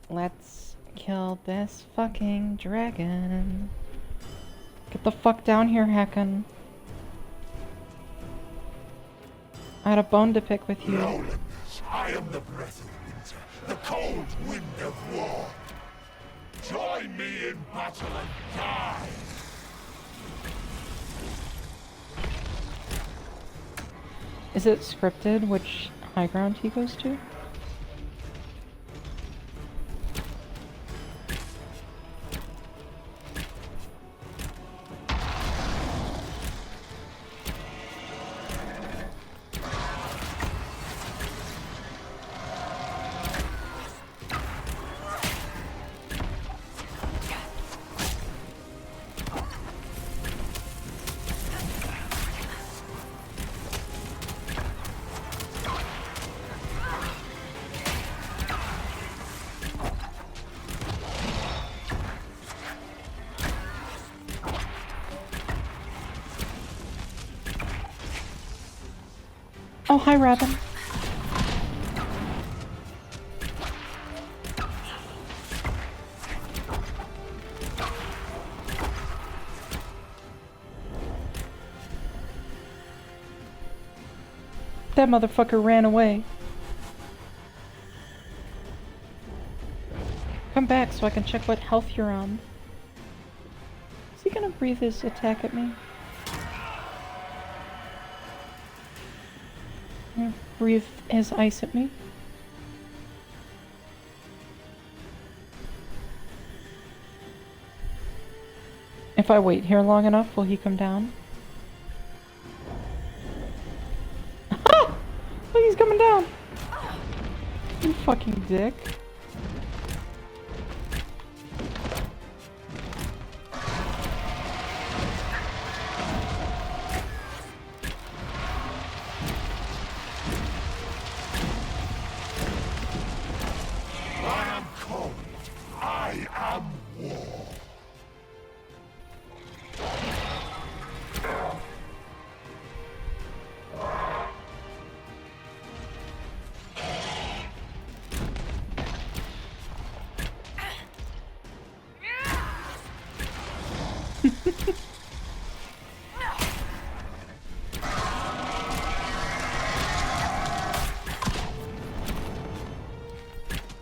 Let's kill this fucking dragon. Get the fuck down here, Heckin. I had a bone to pick with you. Lowlands, I am the breath of winter, the cold wind of war. Join me in battle and die! Is it scripted which high ground he goes to? Oh, hi, Robin. That motherfucker ran away. Come back so I can check what health you're on. Is he gonna breathe his attack at me? Breathe his ice at me. If I wait here long enough, will he come down? Look, he's coming down! You fucking dick. I am cold. I am war.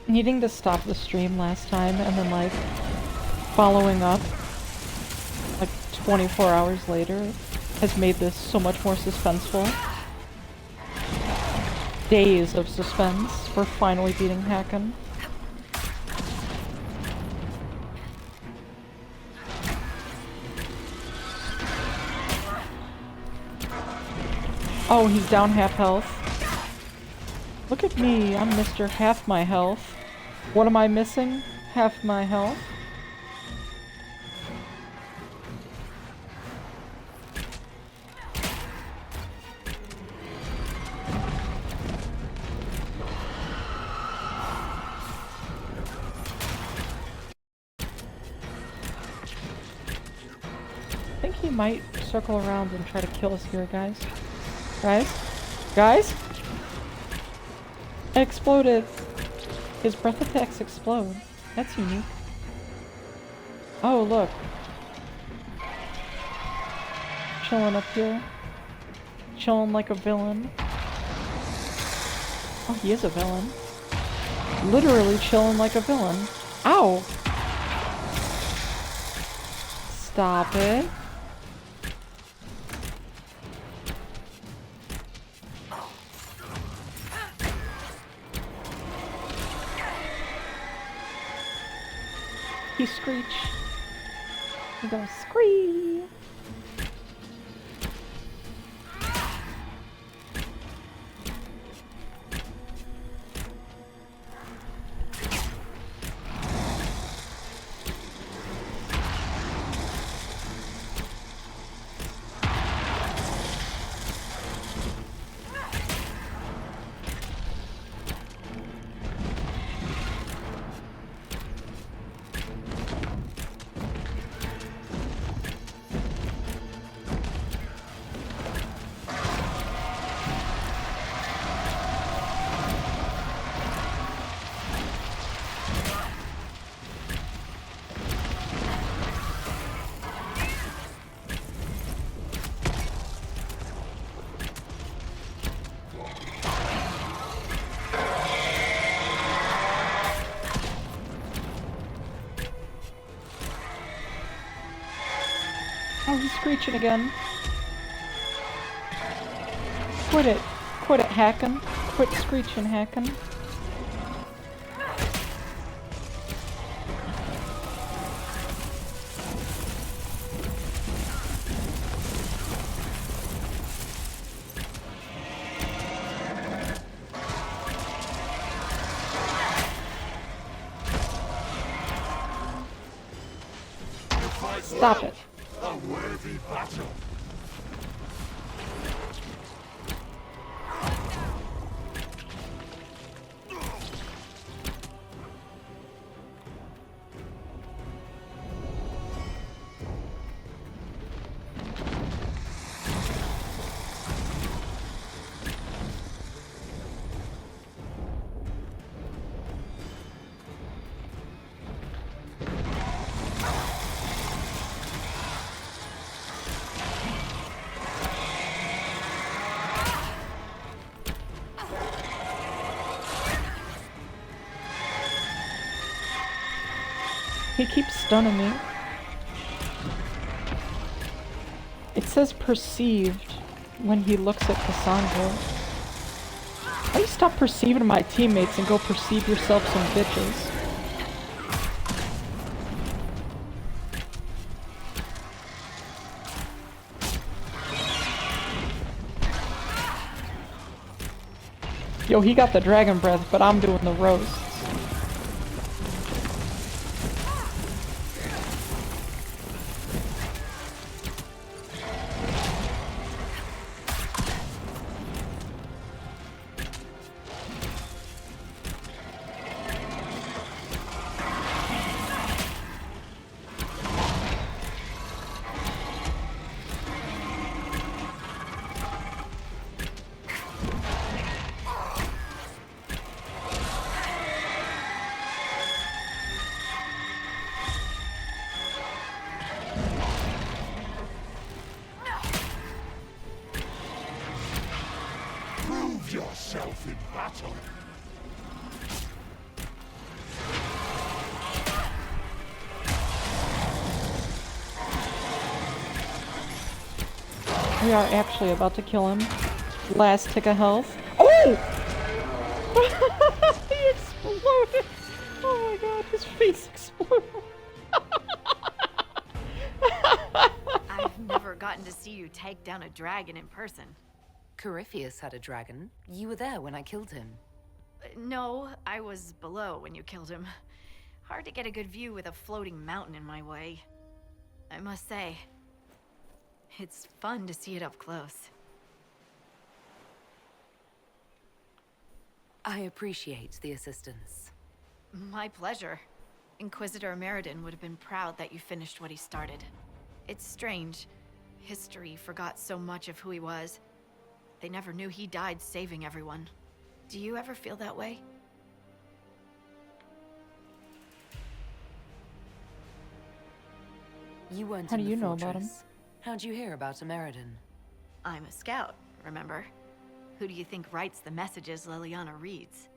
Needing to stop the stream last time and then like following up like 24 hours later has made this so much more suspenseful. Days of suspense for finally beating Hacken. Oh, he's down half health. Look at me, I'm Mr. Half My Health. What am I missing? Half my health? I think he might circle around and try to kill us here, guys. Guys? Guys? It exploded! His breath attacks explode. That's unique. Oh, look. Chilling up here. Chilling like a villain. Oh, he is a villain. Literally chilling like a villain. Ow! Stop it. He screech. He goes screech. Oh, he's screeching again. Quit it. Quit it, Hacken. Quit screeching, Hacken. Stop it. A worthy battle. He keeps stunning me. It says perceived when he looks at Cassandra. How do you stop perceiving my teammates and go perceive yourself some bitches? Yo, he got the dragon breath, but I'm doing the roasts. Prove yourself in battle. We are actually about to kill him. Last tick of health. Oh! He exploded! Oh my god, his face exploded. I've never gotten to see you take down a dragon in person. Corypheus had a dragon. You were there when I killed him. No, I was below when you killed him. Hard to get a good view with a floating mountain in my way. I must say, it's fun to see it up close. I appreciate the assistance. My pleasure. Inquisitor Meriden would have been proud that you finished what he started. It's strange. History forgot so much of who he was. They never knew he died saving everyone. Do you ever feel that way? You weren't How in do the you know about him? fortress. How'd you hear about Ameridan? I'm a scout, remember? Who do you think writes the messages Liliana reads?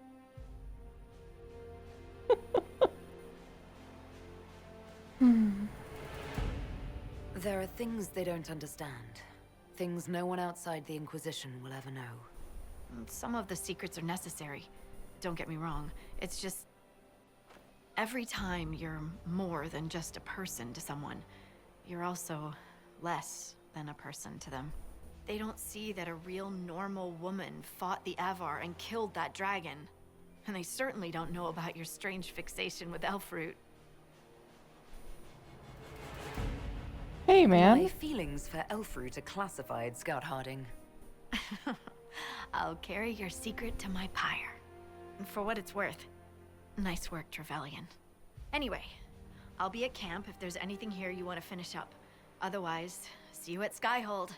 There are things they don't understand. Things no one outside the Inquisition will ever know. Some of the secrets are necessary. Don't get me wrong. It's just... every time you're more than just a person to someone, you're also less than a person to them. They don't see that a real normal woman fought the Avar and killed that dragon. And they certainly don't know about your strange fixation with Elfroot. Hey, man. My feelings for Elfroot are classified, Scout Harding. I'll carry your secret to my pyre. For what it's worth. Nice work, Trevelyan. Anyway, I'll be at camp if there's anything here you want to finish up. Otherwise, see you at Skyhold.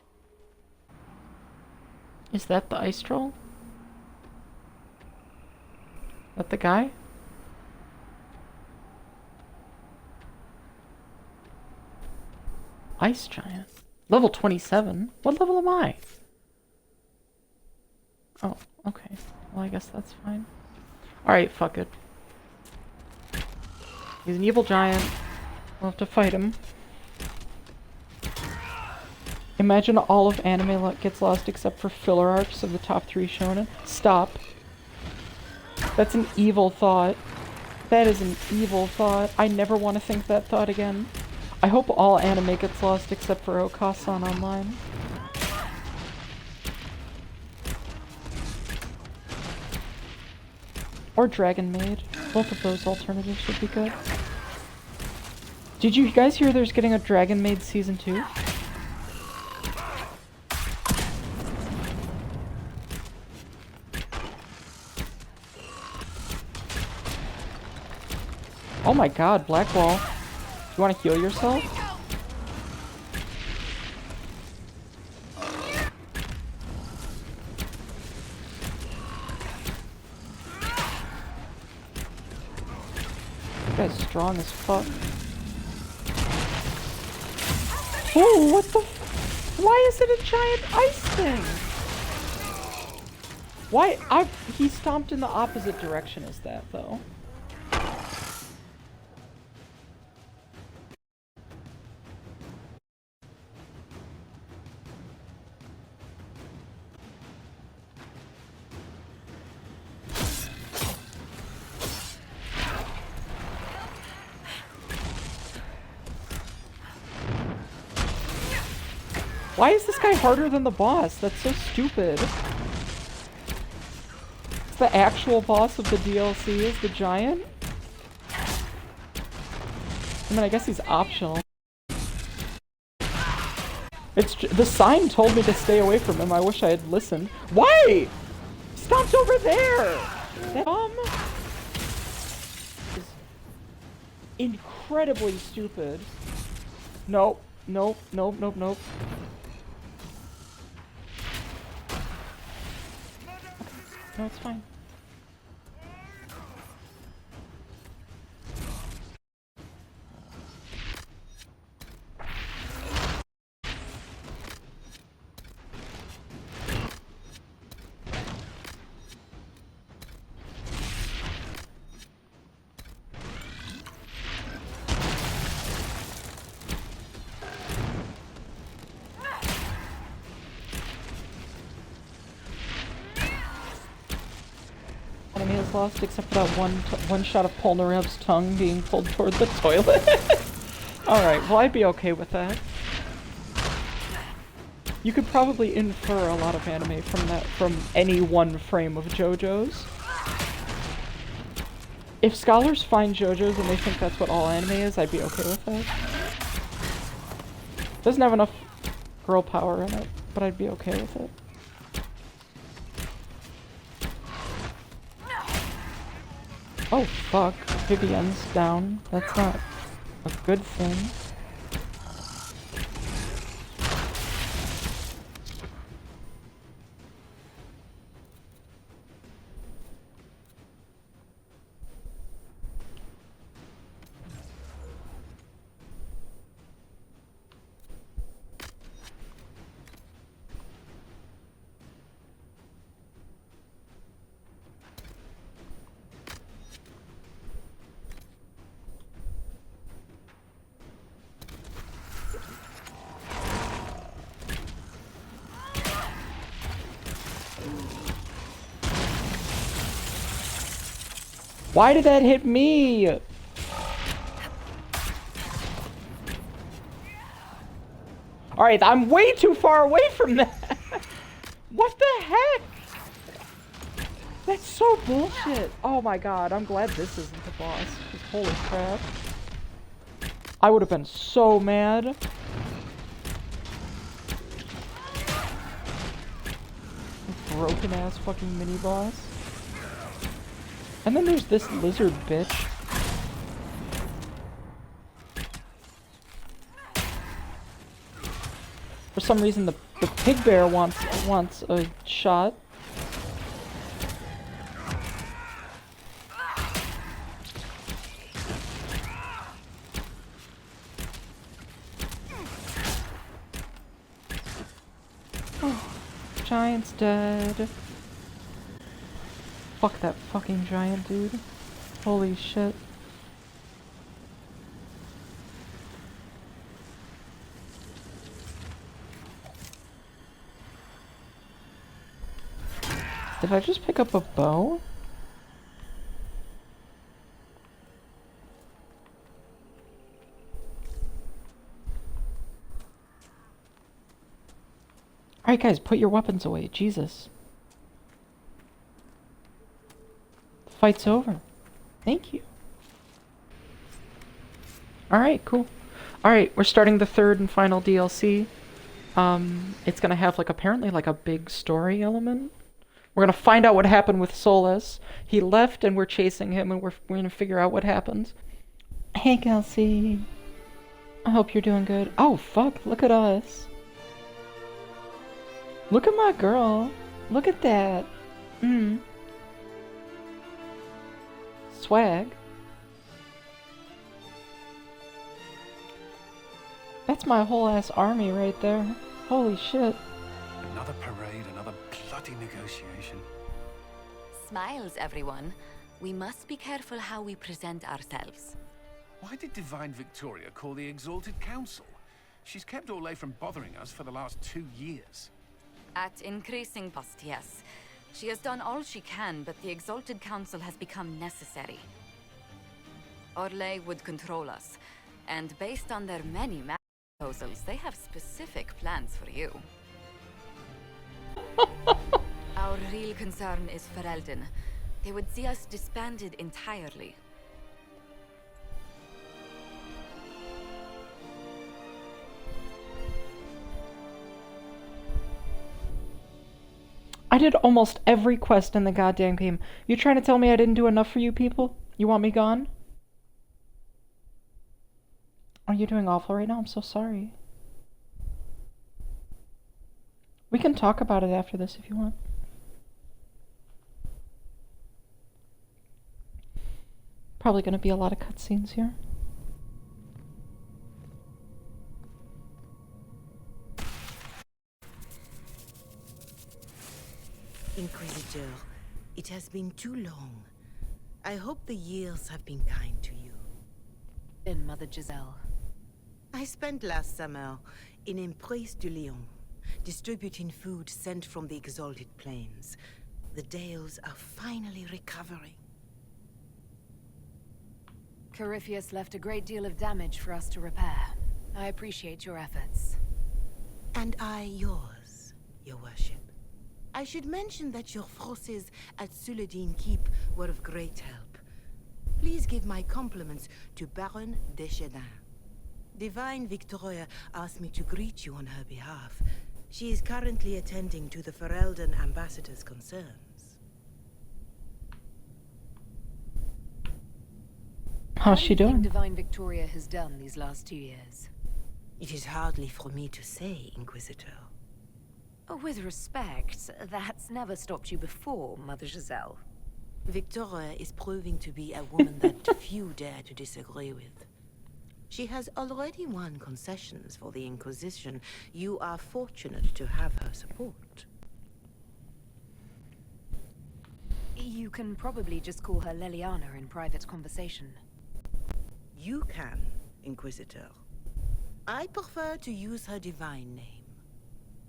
Is that the ice troll? That the guy? Ice giant. Level 27? What level am I? Oh, okay. Well, I guess that's fine. Alright, fuck it. He's an evil giant. We'll have to fight him. Imagine all of anime gets lost except for filler arcs of the top 3 shonen. Stop. That's an evil thought. That is an evil thought. I never want to think that thought again. I hope all anime gets lost except for Okasan Online. Or Dragon Maid. Both of those alternatives should be good. Did you guys hear there's getting a Dragon Maid Season 2? Oh my god, Blackwall. You want to heal yourself? This guy's strong as fuck. Oh, what the why is it a giant ice thing? Why? He stomped in the opposite direction as that, though. Why is this guy harder than the boss? That's so stupid. the actual boss of the DLC is the giant? I mean, I guess he's optional. The sign told me to stay away from him. I wish I had listened. Why? Stopped over there! That is incredibly stupid. Nope. Nope. Nope. Nope. Nope. No, it's fine. Enemy is lost except for that one shot of Polnarev's tongue being pulled toward the toilet. Alright, well I'd be okay with that. You could probably infer a lot of anime from any one frame of JoJo's. If scholars find JoJo's and they think that's what all anime is, I'd be okay with that. Doesn't have enough girl power in it, but I'd be okay with it. Oh fuck, Vivian's down. That's not a good thing. Why did that hit me? Alright, I'm way too far away from that. What the heck? That's so bullshit. Oh my god, I'm glad this isn't the boss. 'Cause holy crap. I would have been so mad. Broken ass fucking mini boss. And then there's this lizard bitch. For some reason the pig bear wants a shot. Oh, giant's dead. Fuck that fucking giant, dude. Holy shit. Did I just pick up a bow? Alright guys, put your weapons away. Jesus. The fight's over. Thank you. Alright, cool. Alright, we're starting the third and final DLC. It's gonna have apparently a big story element. We're gonna find out what happened with Solus. He left and we're chasing him and we're gonna figure out what happens. Hey Kelsey. I hope you're doing good. Oh fuck, look at us. Look at my girl. Look at that. Swag. That's my whole ass army right there. Holy shit. Another parade, another bloody negotiation. Smiles, everyone. We must be careful how we present ourselves. Why did Divine Victoria call the Exalted Council? She's kept Orlais from bothering us for the last 2 years. At increasing cost, yes. She has done all she can, but the Exalted Council has become necessary. Orlais would control us, and based on their many proposals, they have specific plans for you. Our real concern is Ferelden. They would see us disbanded entirely. I did almost every quest in the goddamn game. You trying to tell me I didn't do enough for you people? You want me gone? Are you doing awful right now? I'm so sorry. We can talk about it after this if you want. Probably gonna be a lot of cutscenes here. Inquisitor, it has been too long. I hope the years have been kind to you. In Mother Giselle. I spent last summer in Emprise de Lyon, distributing food sent from the Exalted Plains. The Dales are finally recovering. Corypheus left a great deal of damage for us to repair. I appreciate your efforts. And I yours, your worship. I should mention that your forces at Suladin Keep were of great help. Please give my compliments to Baron Deschedin. Divine Victoria asked me to greet you on her behalf. She is currently attending to the Ferelden ambassador's concerns. How's she doing? What do you think Divine Victoria has done these last 2 years? It is hardly for me to say, Inquisitor. With respect, that's never stopped you before, Mother Giselle. Victoria is proving to be a woman that few dare to disagree with. She has already won concessions for the Inquisition. You are fortunate to have her support. You can probably just call her Leliana in private conversation. You can, Inquisitor. I prefer to use her divine name.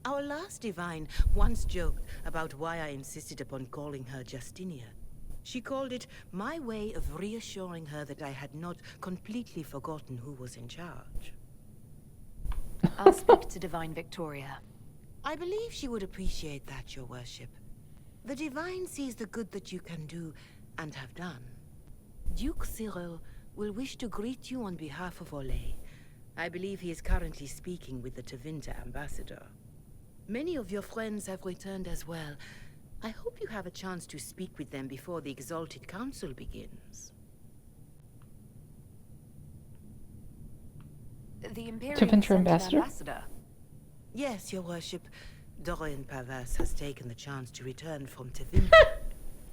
Our last divine once joked about why I insisted upon calling her Justinia. She called it my way of reassuring her that I had not completely forgotten who was in charge. I'll speak to Divine Victoria. I believe she would appreciate that, your worship. The divine sees the good that you can do and have done. Duke Cyril will wish to greet you on behalf of Olay. I believe he is currently speaking with the Tevinter ambassador. Many of your friends have returned as well. I hope you have a chance to speak with them before the Exalted Council begins. The Imperium Tevinter ambassador? Yes, your worship. Dorian Pavas has taken the chance to return from Tevinter.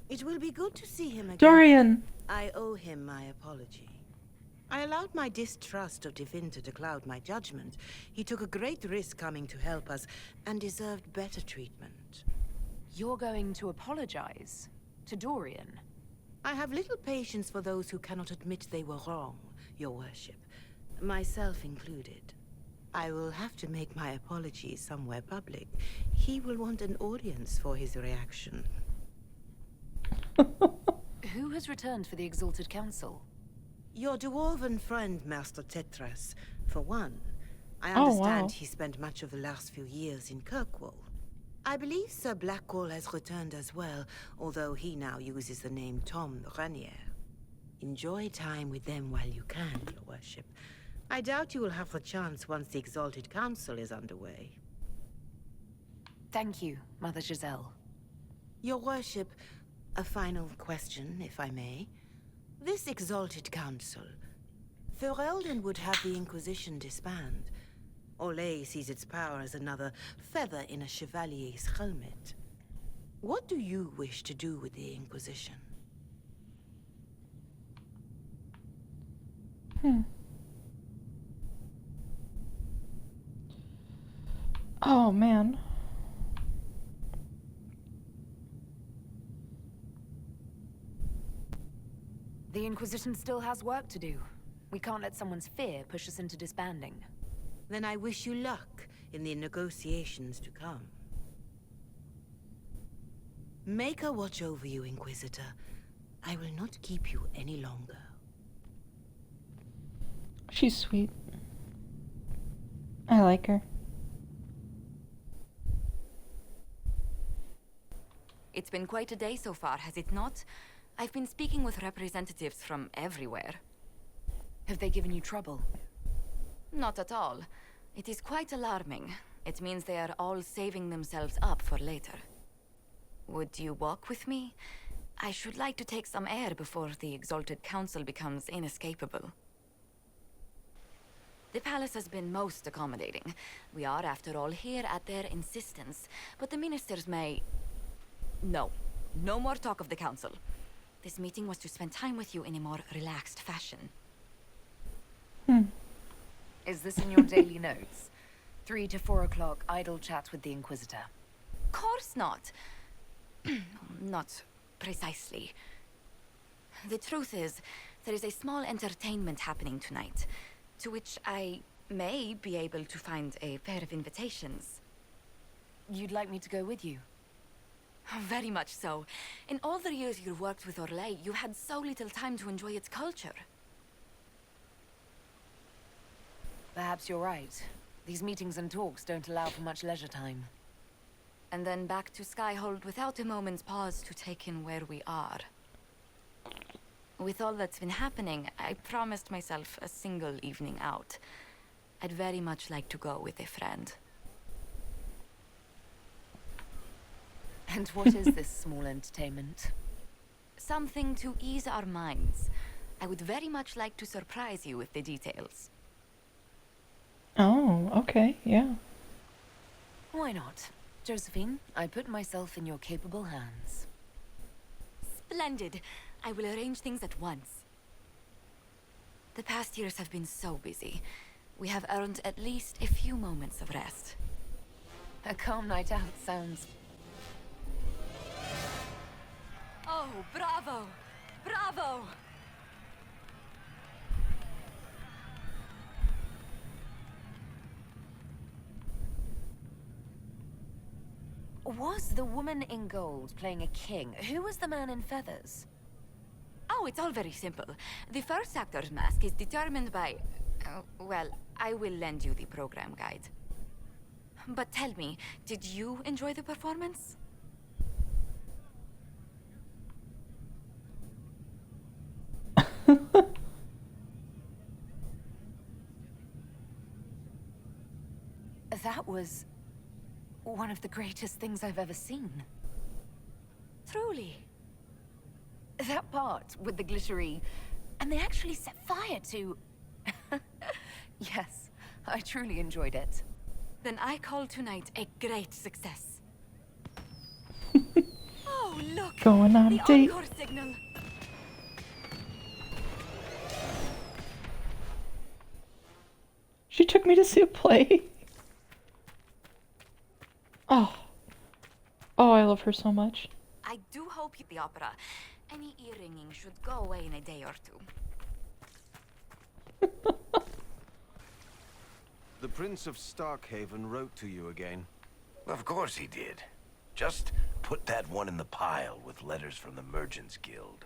It will be good to see him again. Dorian! I owe him my apology. I allowed my distrust of Tevinter to cloud my judgment. He took a great risk coming to help us, and deserved better treatment. You're going to apologize? To Dorian? I have little patience for those who cannot admit they were wrong, your worship. Myself included. I will have to make my apologies somewhere public. He will want an audience for his reaction. Who has returned for the Exalted Council? Your dwarven friend, Master Tetras, for one. I understand he spent much of the last few years in Kirkwall. I believe Sir Blackwall has returned as well, although he now uses the name Tom Ranier. Enjoy time with them while you can, your worship. I doubt you will have the chance once the Exalted Council is underway. Thank you, Mother Giselle. Your worship, a final question, if I may. This Exalted Council, Ferelden would have the Inquisition disband. Olay sees its power as another feather in a chevalier's helmet. What do you wish to do with the Inquisition? Oh, man. The Inquisition still has work to do. We can't let someone's fear push us into disbanding. Then I wish you luck in the negotiations to come. Make her watch over you, Inquisitor. I will not keep you any longer. She's sweet. I like her. It's been quite a day so far, has it not? I've been speaking with representatives from everywhere. Have they given you trouble? Not at all. It is quite alarming. It means they are all saving themselves up for later. Would you walk with me? I should like to take some air before the Exalted Council becomes inescapable. The palace has been most accommodating. We are, after all, here at their insistence. But the ministers may... No. No more talk of the council. This meeting was to spend time with you in a more relaxed fashion. Is this in your daily notes? 3 to 4 o'clock, idle chats with the Inquisitor. Course not. Not precisely. The truth is, there is a small entertainment happening tonight, to which I may be able to find a pair of invitations. You'd like me to go with you? Very much so. In all the years you worked with Orlais, you had so little time to enjoy its culture. Perhaps you're right. These meetings and talks don't allow for much leisure time. And then back to Skyhold without a moment's pause to take in where we are. With all that's been happening, I promised myself a single evening out. I'd very much like to go with a friend. And what is this small entertainment? Something to ease our minds. I would very much like to surprise you with the details. Oh, okay, yeah. Why not? Josephine, I put myself in your capable hands. Splendid. I will arrange things at once. The past years have been so busy. We have earned at least a few moments of rest. A calm night out sounds... Oh, bravo! Bravo! Was the woman in gold playing a king? Who was the man in feathers? Oh, it's all very simple. The first actor's mask is determined by... well, I will lend you the program guide. But tell me, did you enjoy the performance? That was... one of the greatest things I've ever seen. Truly. That part with the glittery... and they actually set fire to... Yes, I truly enjoyed it. Then I call tonight a great success. Oh, look! Going on the a date. encore signal. She took me to see a play. Oh. Oh, I love her so much. I do hope the opera. Any ear-ringing should go away in a day or two. The Prince of Starkhaven wrote to you again. Of course he did. Just put that one in the pile with letters from the Merchants Guild.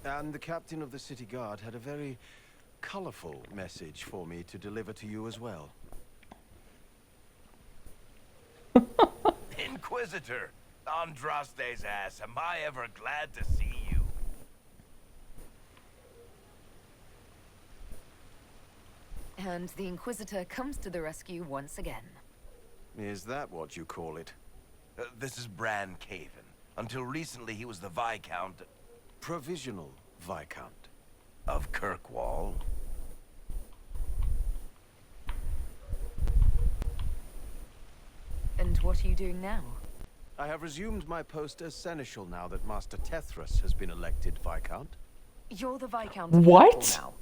And the captain of the city guard had a very colorful message for me to deliver to you as well. Inquisitor! Andraste's ass, am I ever glad to see you? And the Inquisitor comes to the rescue once again. Is that what you call it? This is Bran Caven. Until recently, he was the Viscount... Provisional Viscount. Of Kirkwall. And what are you doing now? I have resumed my post as Seneschal now that Master Tethras has been elected Viscount. You're the Viscount of What? Kirkwall now.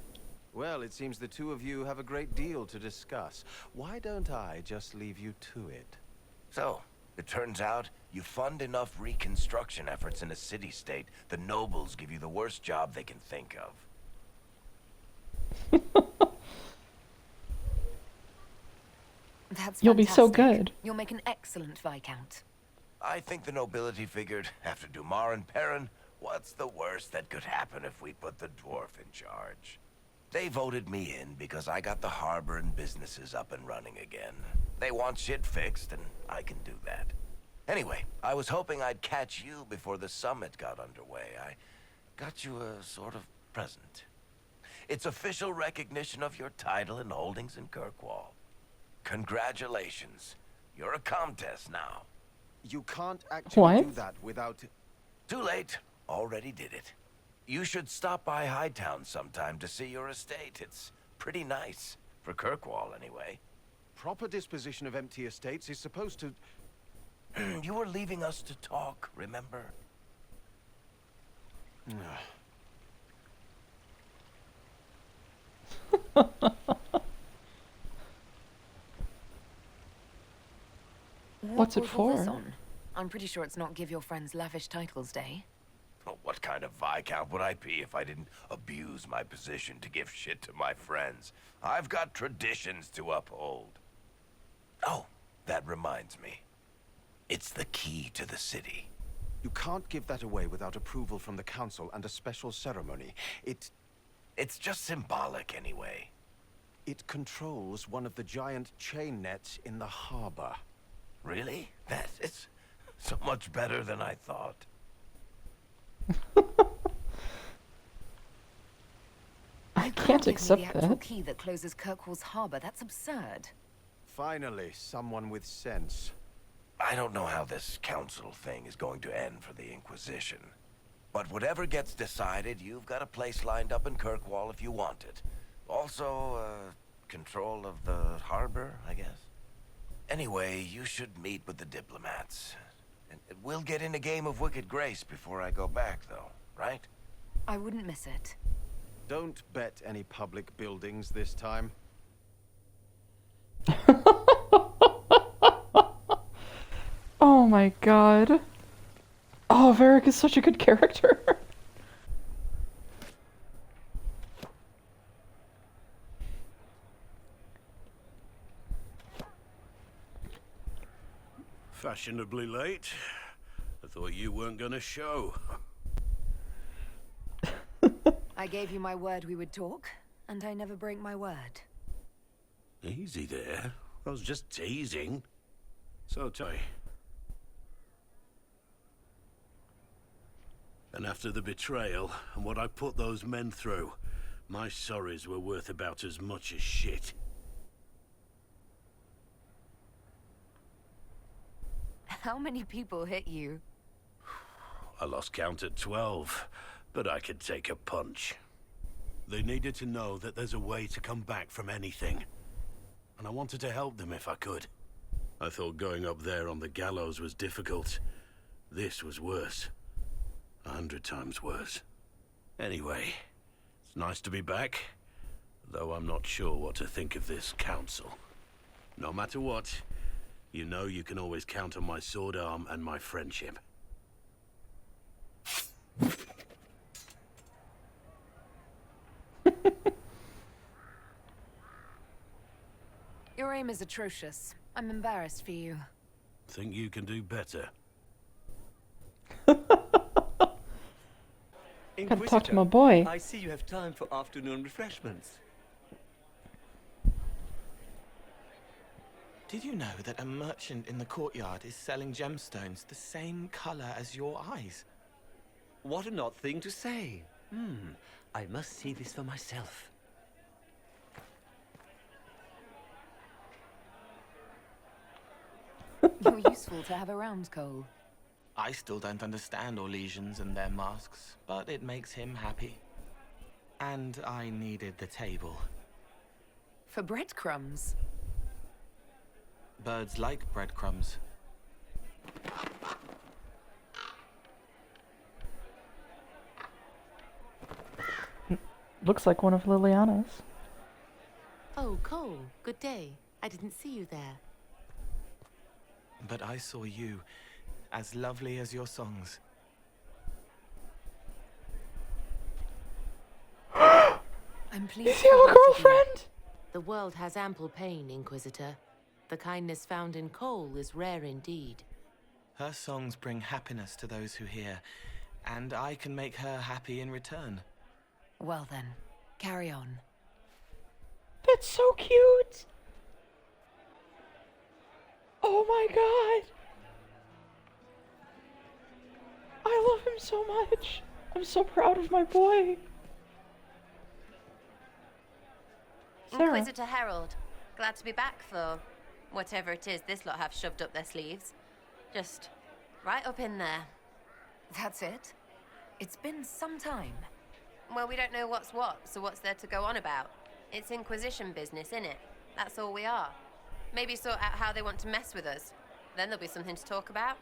Well, it seems the two of you have a great deal to discuss. Why don't I just leave you to it? So, it turns out you fund enough reconstruction efforts in a city-state, the nobles give you the worst job they can think of. That's You'll be so fantastic. good. You'll make an excellent Viscount. I think the nobility figured, after Dumar and Perrin, what's the worst that could happen if we put the dwarf in charge? They voted me in because I got the harbor and businesses up and running again. They want shit fixed, and I can do that. Anyway, I was hoping I'd catch you before the summit got underway. I got you a sort of present. It's official recognition of your title and holdings in Kirkwall. Congratulations. You're a Comtesse now. You can't actually do that without... Too late. Already did it. You should stop by Hightown sometime to see your estate. It's pretty nice. For Kirkwall, anyway. Proper disposition of empty estates is supposed to... You were leaving us to talk, remember? What's it was all this for? on? I'm pretty sure it's not Give Your Friends Lavish Titles Day. Oh, what kind of Viscount would I be if I didn't abuse my position to give shit to my friends? I've got traditions to uphold. Oh, that reminds me. It's the key to the city. You can't give that away without approval from the council and a special ceremony. It's just symbolic anyway. It controls one of the giant chain nets in the harbor. Really? That is so much better than I thought. I can't accept the actual that. key that closes Kirkwall's harbor. That's absurd. Finally, someone with sense. I don't know how this council thing is going to end for the Inquisition. But whatever gets decided, you've got a place lined up in Kirkwall if you want it. Also, control of the harbor, I guess. Anyway, you should meet with the diplomats. And we'll get in a game of Wicked Grace before I go back, though, right? I wouldn't miss it. Don't bet any public buildings this time. Oh my god. Oh, Varric is such a good character. Fashionably late. I thought you weren't gonna show. I gave you my word we would talk, and I never break my word. Easy there. I was just teasing. So Toy. And after the betrayal and what I put those men through, my sorries were worth about as much as shit. How many people hit you? I lost count at 12, but I could take a punch. They needed to know that there's a way to come back from anything. And I wanted to help them if I could. I thought going up there on the gallows was difficult. This was worse. 100 times worse. Anyway, it's nice to be back, though I'm not sure what to think of this council. No matter what, you know you can always count on my sword arm and my friendship. Your aim is atrocious. I'm embarrassed for you. Think you can do better? Gotta talk to my boy. I see you have time for afternoon refreshments. Did you know that a merchant in the courtyard is selling gemstones the same color as your eyes? What an odd thing to say. I must see this for myself. You're useful to have around, Cole. I still don't understand Orlesians and their masks, but it makes him happy. And I needed the table. For breadcrumbs? Birds like breadcrumbs. Looks like one of Liliana's. Oh, Cole, good day. I didn't see you there. But I saw you, as lovely as your songs. I'm pleased. Is he have a girlfriend? The world has ample pain, Inquisitor. The kindness found in Cole is rare indeed. Her songs bring happiness to those who hear, and I can make her happy in return. Well then, carry on. That's so cute. Oh my god. him so much. I'm so proud of my boy. Sarah. Inquisitor Herald, glad to be back for whatever it is this lot have shoved up their sleeves. Just right up in there. That's it? It's been some time. Well, we don't know what's what, so what's there to go on about? It's Inquisition business, innit? That's all we are. Maybe sort out how they want to mess with us. Then there'll be something to talk about.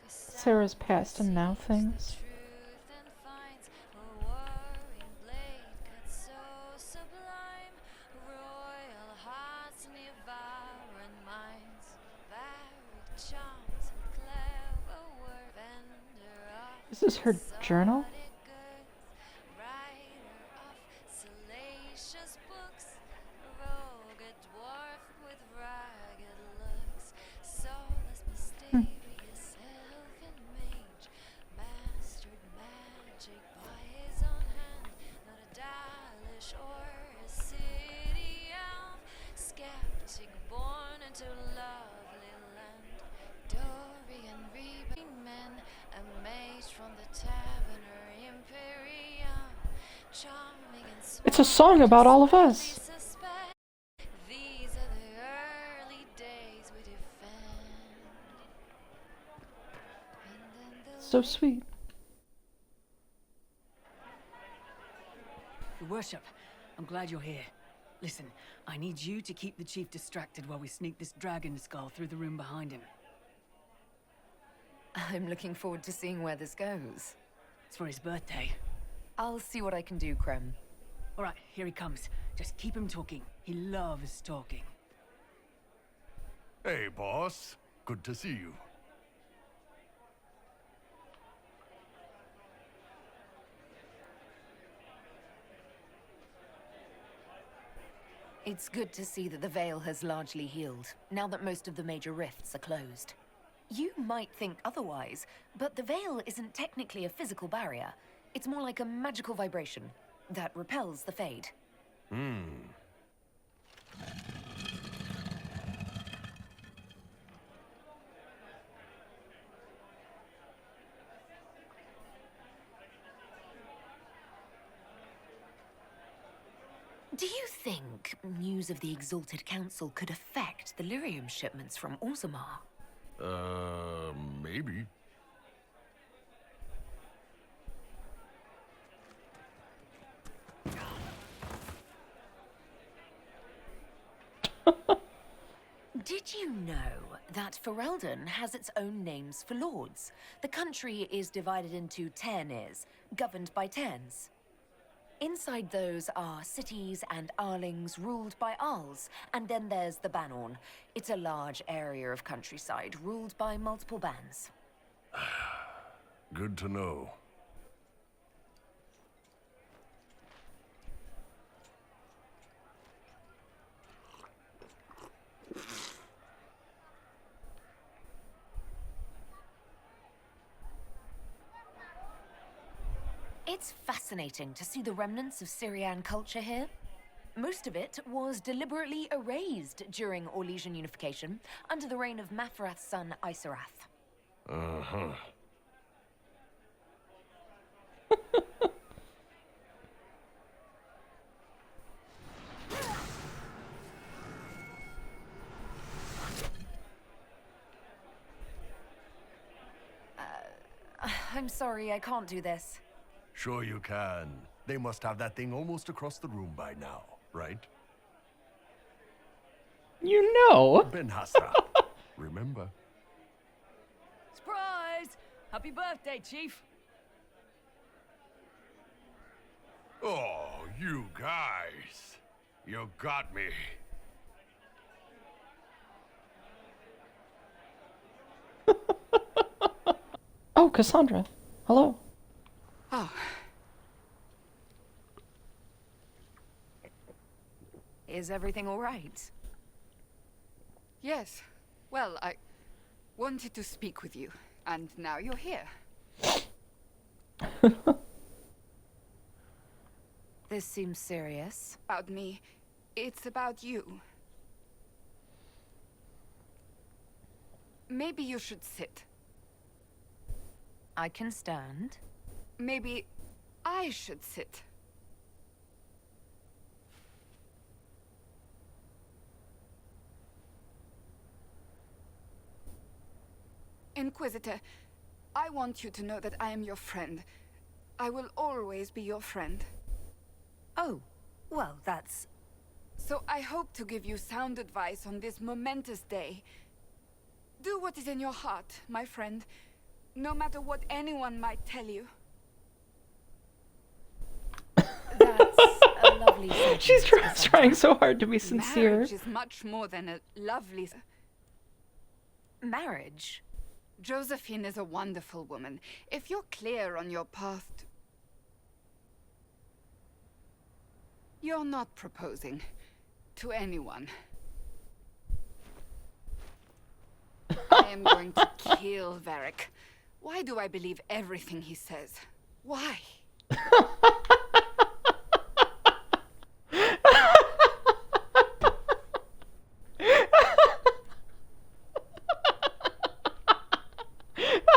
Sarah's past and now things. Is this her journal? It's a song about all of us. So sweet. Your worship, I'm glad you're here. Listen, I need you to keep the chief distracted while we sneak this dragon skull through the room behind him. I'm looking forward to seeing where this goes. It's for his birthday. I'll see what I can do, Krem. All right, here he comes. Just keep him talking. He loves talking. Hey, boss. Good to see you. It's good to see that the Veil has largely healed, now that most of the major rifts are closed. You might think otherwise, but the Veil isn't technically a physical barrier. It's more like a magical vibration that repels the Fade. Do you think news of the Exalted Council could affect the lyrium shipments from Orzammar? Maybe. Did you know that Ferelden has its own names for lords? The country is divided into Ternirs, governed by Terns. Inside those are cities and Arlings ruled by Arls, and then there's the Banorn. It's a large area of countryside ruled by multiple bands. Good to know. It's fascinating to see the remnants of Syrian culture here. Most of it was deliberately erased during Orlesian unification under the reign of Mafarath's son Isarath. Uh-huh. I'm sorry, I can't do this. Sure you can. They must have that thing almost across the room by now, right? You know. Ben Hassa. Remember? Surprise! Happy birthday, Chief! Oh, you guys. You got me. Oh, Cassandra. Hello. Oh. Is everything all right? Yes. Well, I wanted to speak with you, and now you're here. This seems serious. About me. It's about you. Maybe you should sit. I can stand. Maybe I should sit. Inquisitor, I want you to know that I am your friend. I will always be your friend. Oh, well, that's... So I hope to give you sound advice on this momentous day. Do what is in your heart, my friend, no matter what anyone might tell you. That's a lovely sentence. She's trying so hard to be sincere. Marriage is much more than a lovely... Marriage? Josephine is a wonderful woman. If you're clear on your path to... You're not proposing to anyone. I am going to kill Varric. Why do I believe everything he says? Why?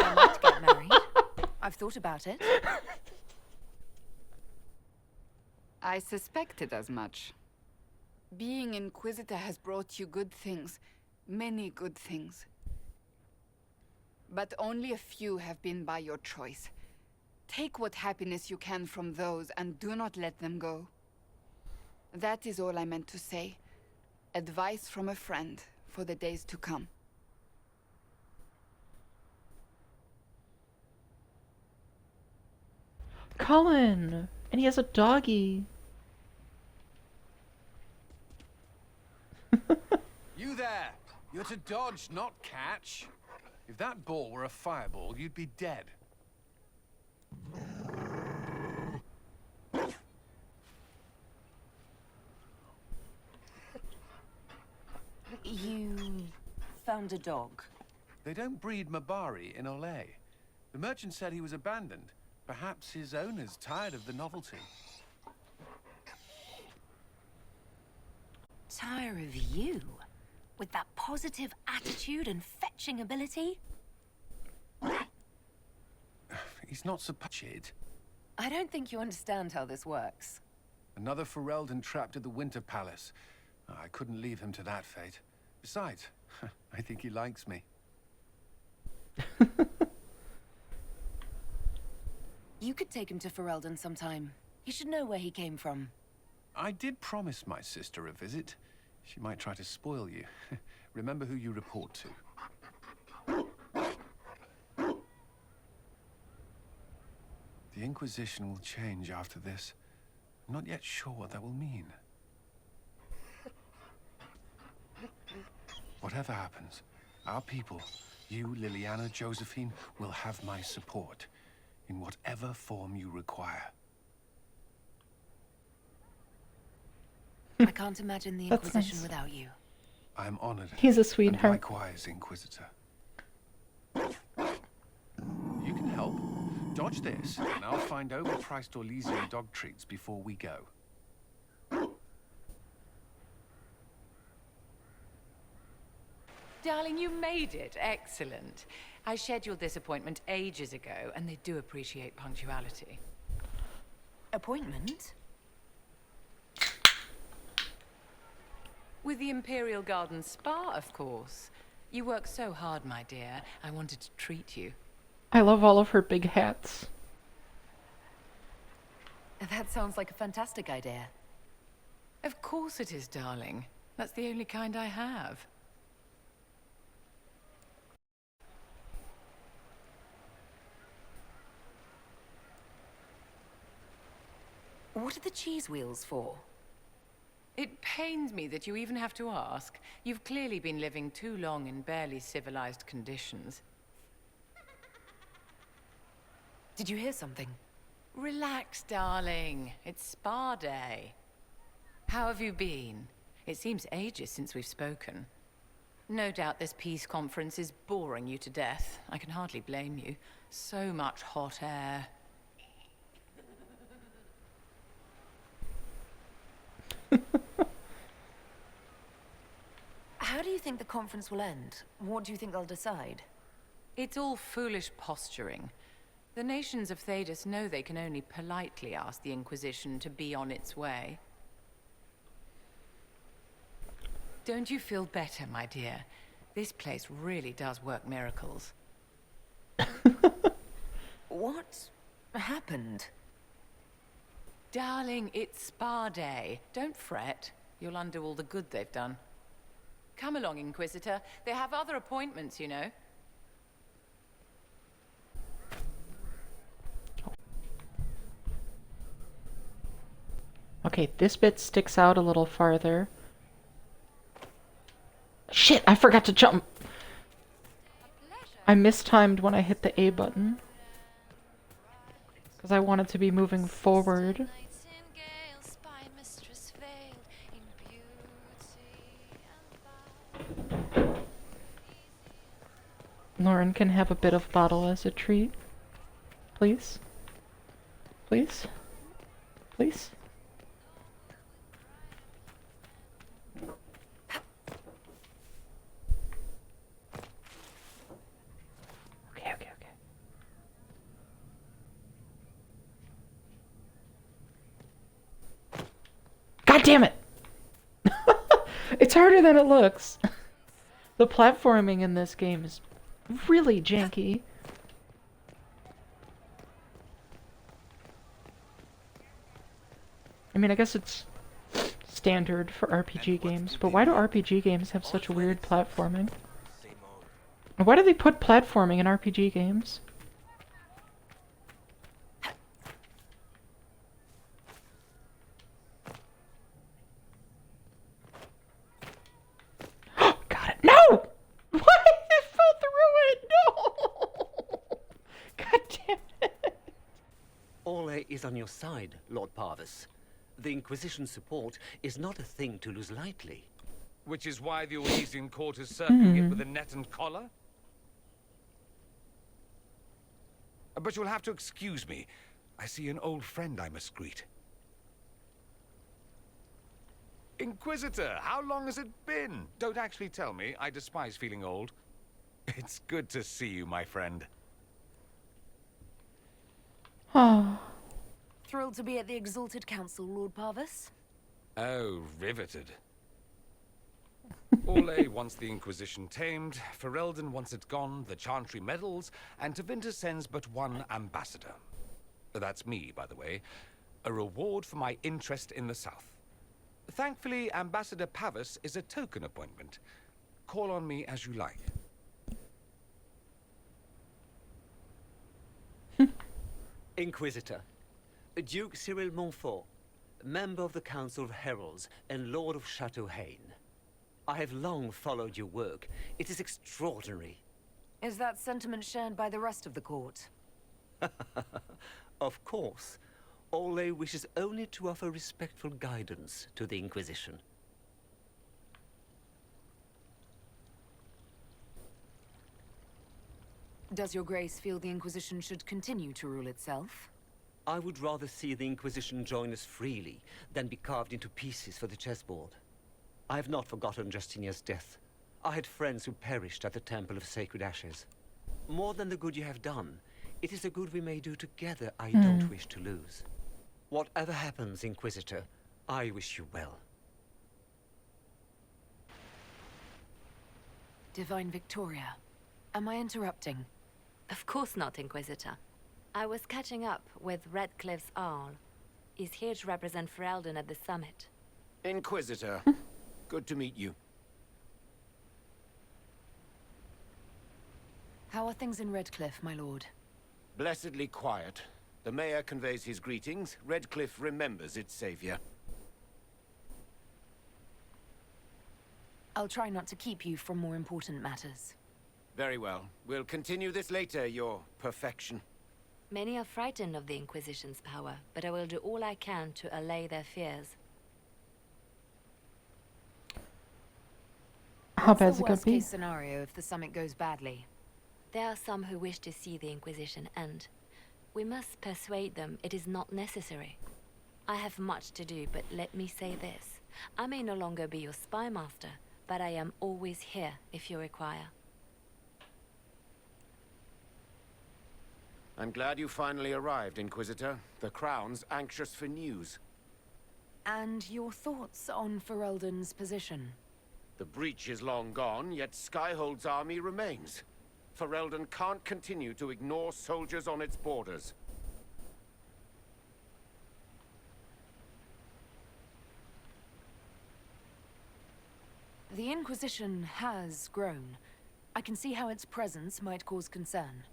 I might get married. I've thought about it. I suspected as much. Being Inquisitor has brought you good things. Many good things. But only a few have been by your choice. Take what happiness you can from those and do not let them go. That is all I meant to say. Advice from a friend for the days to come. Cullen! And he has a doggy. You there! You're to dodge, not catch. If that ball were a fireball, you'd be dead. You found a dog? They don't breed Mabari in Olay. The merchant said he was abandoned. Perhaps his owner's tired of the novelty. Tire of you? With that positive attitude and fetching ability? He's not so putrid. I don't think you understand how this works. Another Ferelden trapped at the Winter Palace. I couldn't leave him to that fate. Besides, I think he likes me. You could take him to Ferelden sometime. He should know where he came from. I did promise my sister a visit. She might try to spoil you. Remember who you report to. The Inquisition will change after this. I'm not yet sure what that will mean. Whatever happens, our people, you, Liliana, Josephine, will have my support in whatever form you require. I can't imagine the That's Inquisition nice. without you. I am honored. He's a And sweetheart. likewise, Inquisitor. You can help. Dodge this, and I'll find overpriced Orlesian dog treats before we go. Darling, you made it. Excellent. I scheduled this appointment ages ago, and they do appreciate punctuality. Appointment? With the Imperial Garden Spa, of course. You work so hard, my dear. I wanted to treat you. I love all of her big hats. That sounds like a fantastic idea. Of course it is, darling. That's the only kind I have. What are the cheese wheels for? It pains me that you even have to ask. You've clearly been living too long in barely civilized conditions. Did you hear something? Relax, darling. It's spa day. How have you been? It seems ages since we've spoken. No doubt this peace conference is boring you to death. I can hardly blame you. So much hot air. How do you think the conference will end? What do you think they'll decide? It's all foolish posturing. The nations of Thedas know they can only politely ask the Inquisition to be on its way. Don't you feel better, my dear? This place really does work miracles. What happened? Darling, it's spa day. Don't fret. You'll undo all the good they've done. Come along, Inquisitor. They have other appointments, you know. Okay, this bit sticks out a little farther. Shit, I forgot to jump! I mistimed when I hit the A button. Because I wanted to be moving forward. Lauren can have a bit of bottle as a treat. Please? Please? Please? Okay. God damn it! It's harder than it looks. The platforming in this game is really janky. I mean, I guess it's standard for RPG games, but why do RPG games have such weird platforming? Why do they put platforming in RPG games? Got it. No! What? I fell through it! No! God damn it! Ole is on your side, Lord Parvis. The Inquisition support is not a thing to lose lightly. Which is why the Orlesian court is circling it with a net and collar? But you'll have to excuse me. I see an old friend I must greet. Inquisitor, how long has it been? Don't actually tell me. I despise feeling old. It's good to see you, my friend. Oh. Thrilled to be at the Exalted Council, Lord Parvis. Oh, riveted. Ole wants the Inquisition tamed, Ferelden wants it gone, the Chantry medals, and Tevinter sends but one ambassador. That's me, by the way. A reward for my interest in the South. Thankfully, Ambassador Pavis is a token appointment. Call on me as you like. Inquisitor, Duke Cyril Montfort, member of the Council of Heralds and Lord of Chateau Haine. I have long followed your work. It is extraordinary. Is that sentiment shared by the rest of the court? Of course. Ole wishes only to offer respectful guidance to the Inquisition. Does your grace feel the Inquisition should continue to rule itself? I would rather see the Inquisition join us freely than be carved into pieces for the chessboard. I have not forgotten Justinia's death. I had friends who perished at the Temple of Sacred Ashes. More than the good you have done, it is the good we may do together I don't wish to lose. Whatever happens, Inquisitor, I wish you well. Divine Victoria, am I interrupting? Of course not, Inquisitor. I was catching up with Redcliffe's Arl. He's here to represent Ferelden at the summit. Inquisitor, good to meet you. How are things in Redcliffe, my lord? Blessedly quiet. The mayor conveys his greetings. Redcliffe remembers its savior. I'll try not to keep you from more important matters. Very well. We'll continue this later, your perfection. Many are frightened of the Inquisition's power, but I will do all I can to allay their fears. How bad's it gonna Worst be? case scenario if the summit goes badly? There are some who wish to see the Inquisition end. We must persuade them it is not necessary. I have much to do, but let me say this. I may no longer be your spy master, but I am always here if you require. I'm glad you finally arrived, Inquisitor. The Crown's anxious for news. And your thoughts on Ferelden's position? The breach is long gone, yet Skyhold's army remains. Ferelden can't continue to ignore soldiers on its borders. The Inquisition has grown. I can see how its presence might cause concern.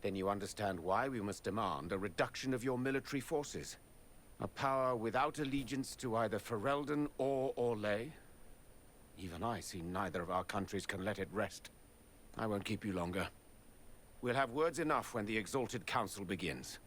Then you understand why we must demand a reduction of your military forces. A power without allegiance to either Ferelden or Orlais. Even I see neither of our countries can let it rest. I won't keep you longer. We'll have words enough when the Exalted Council begins.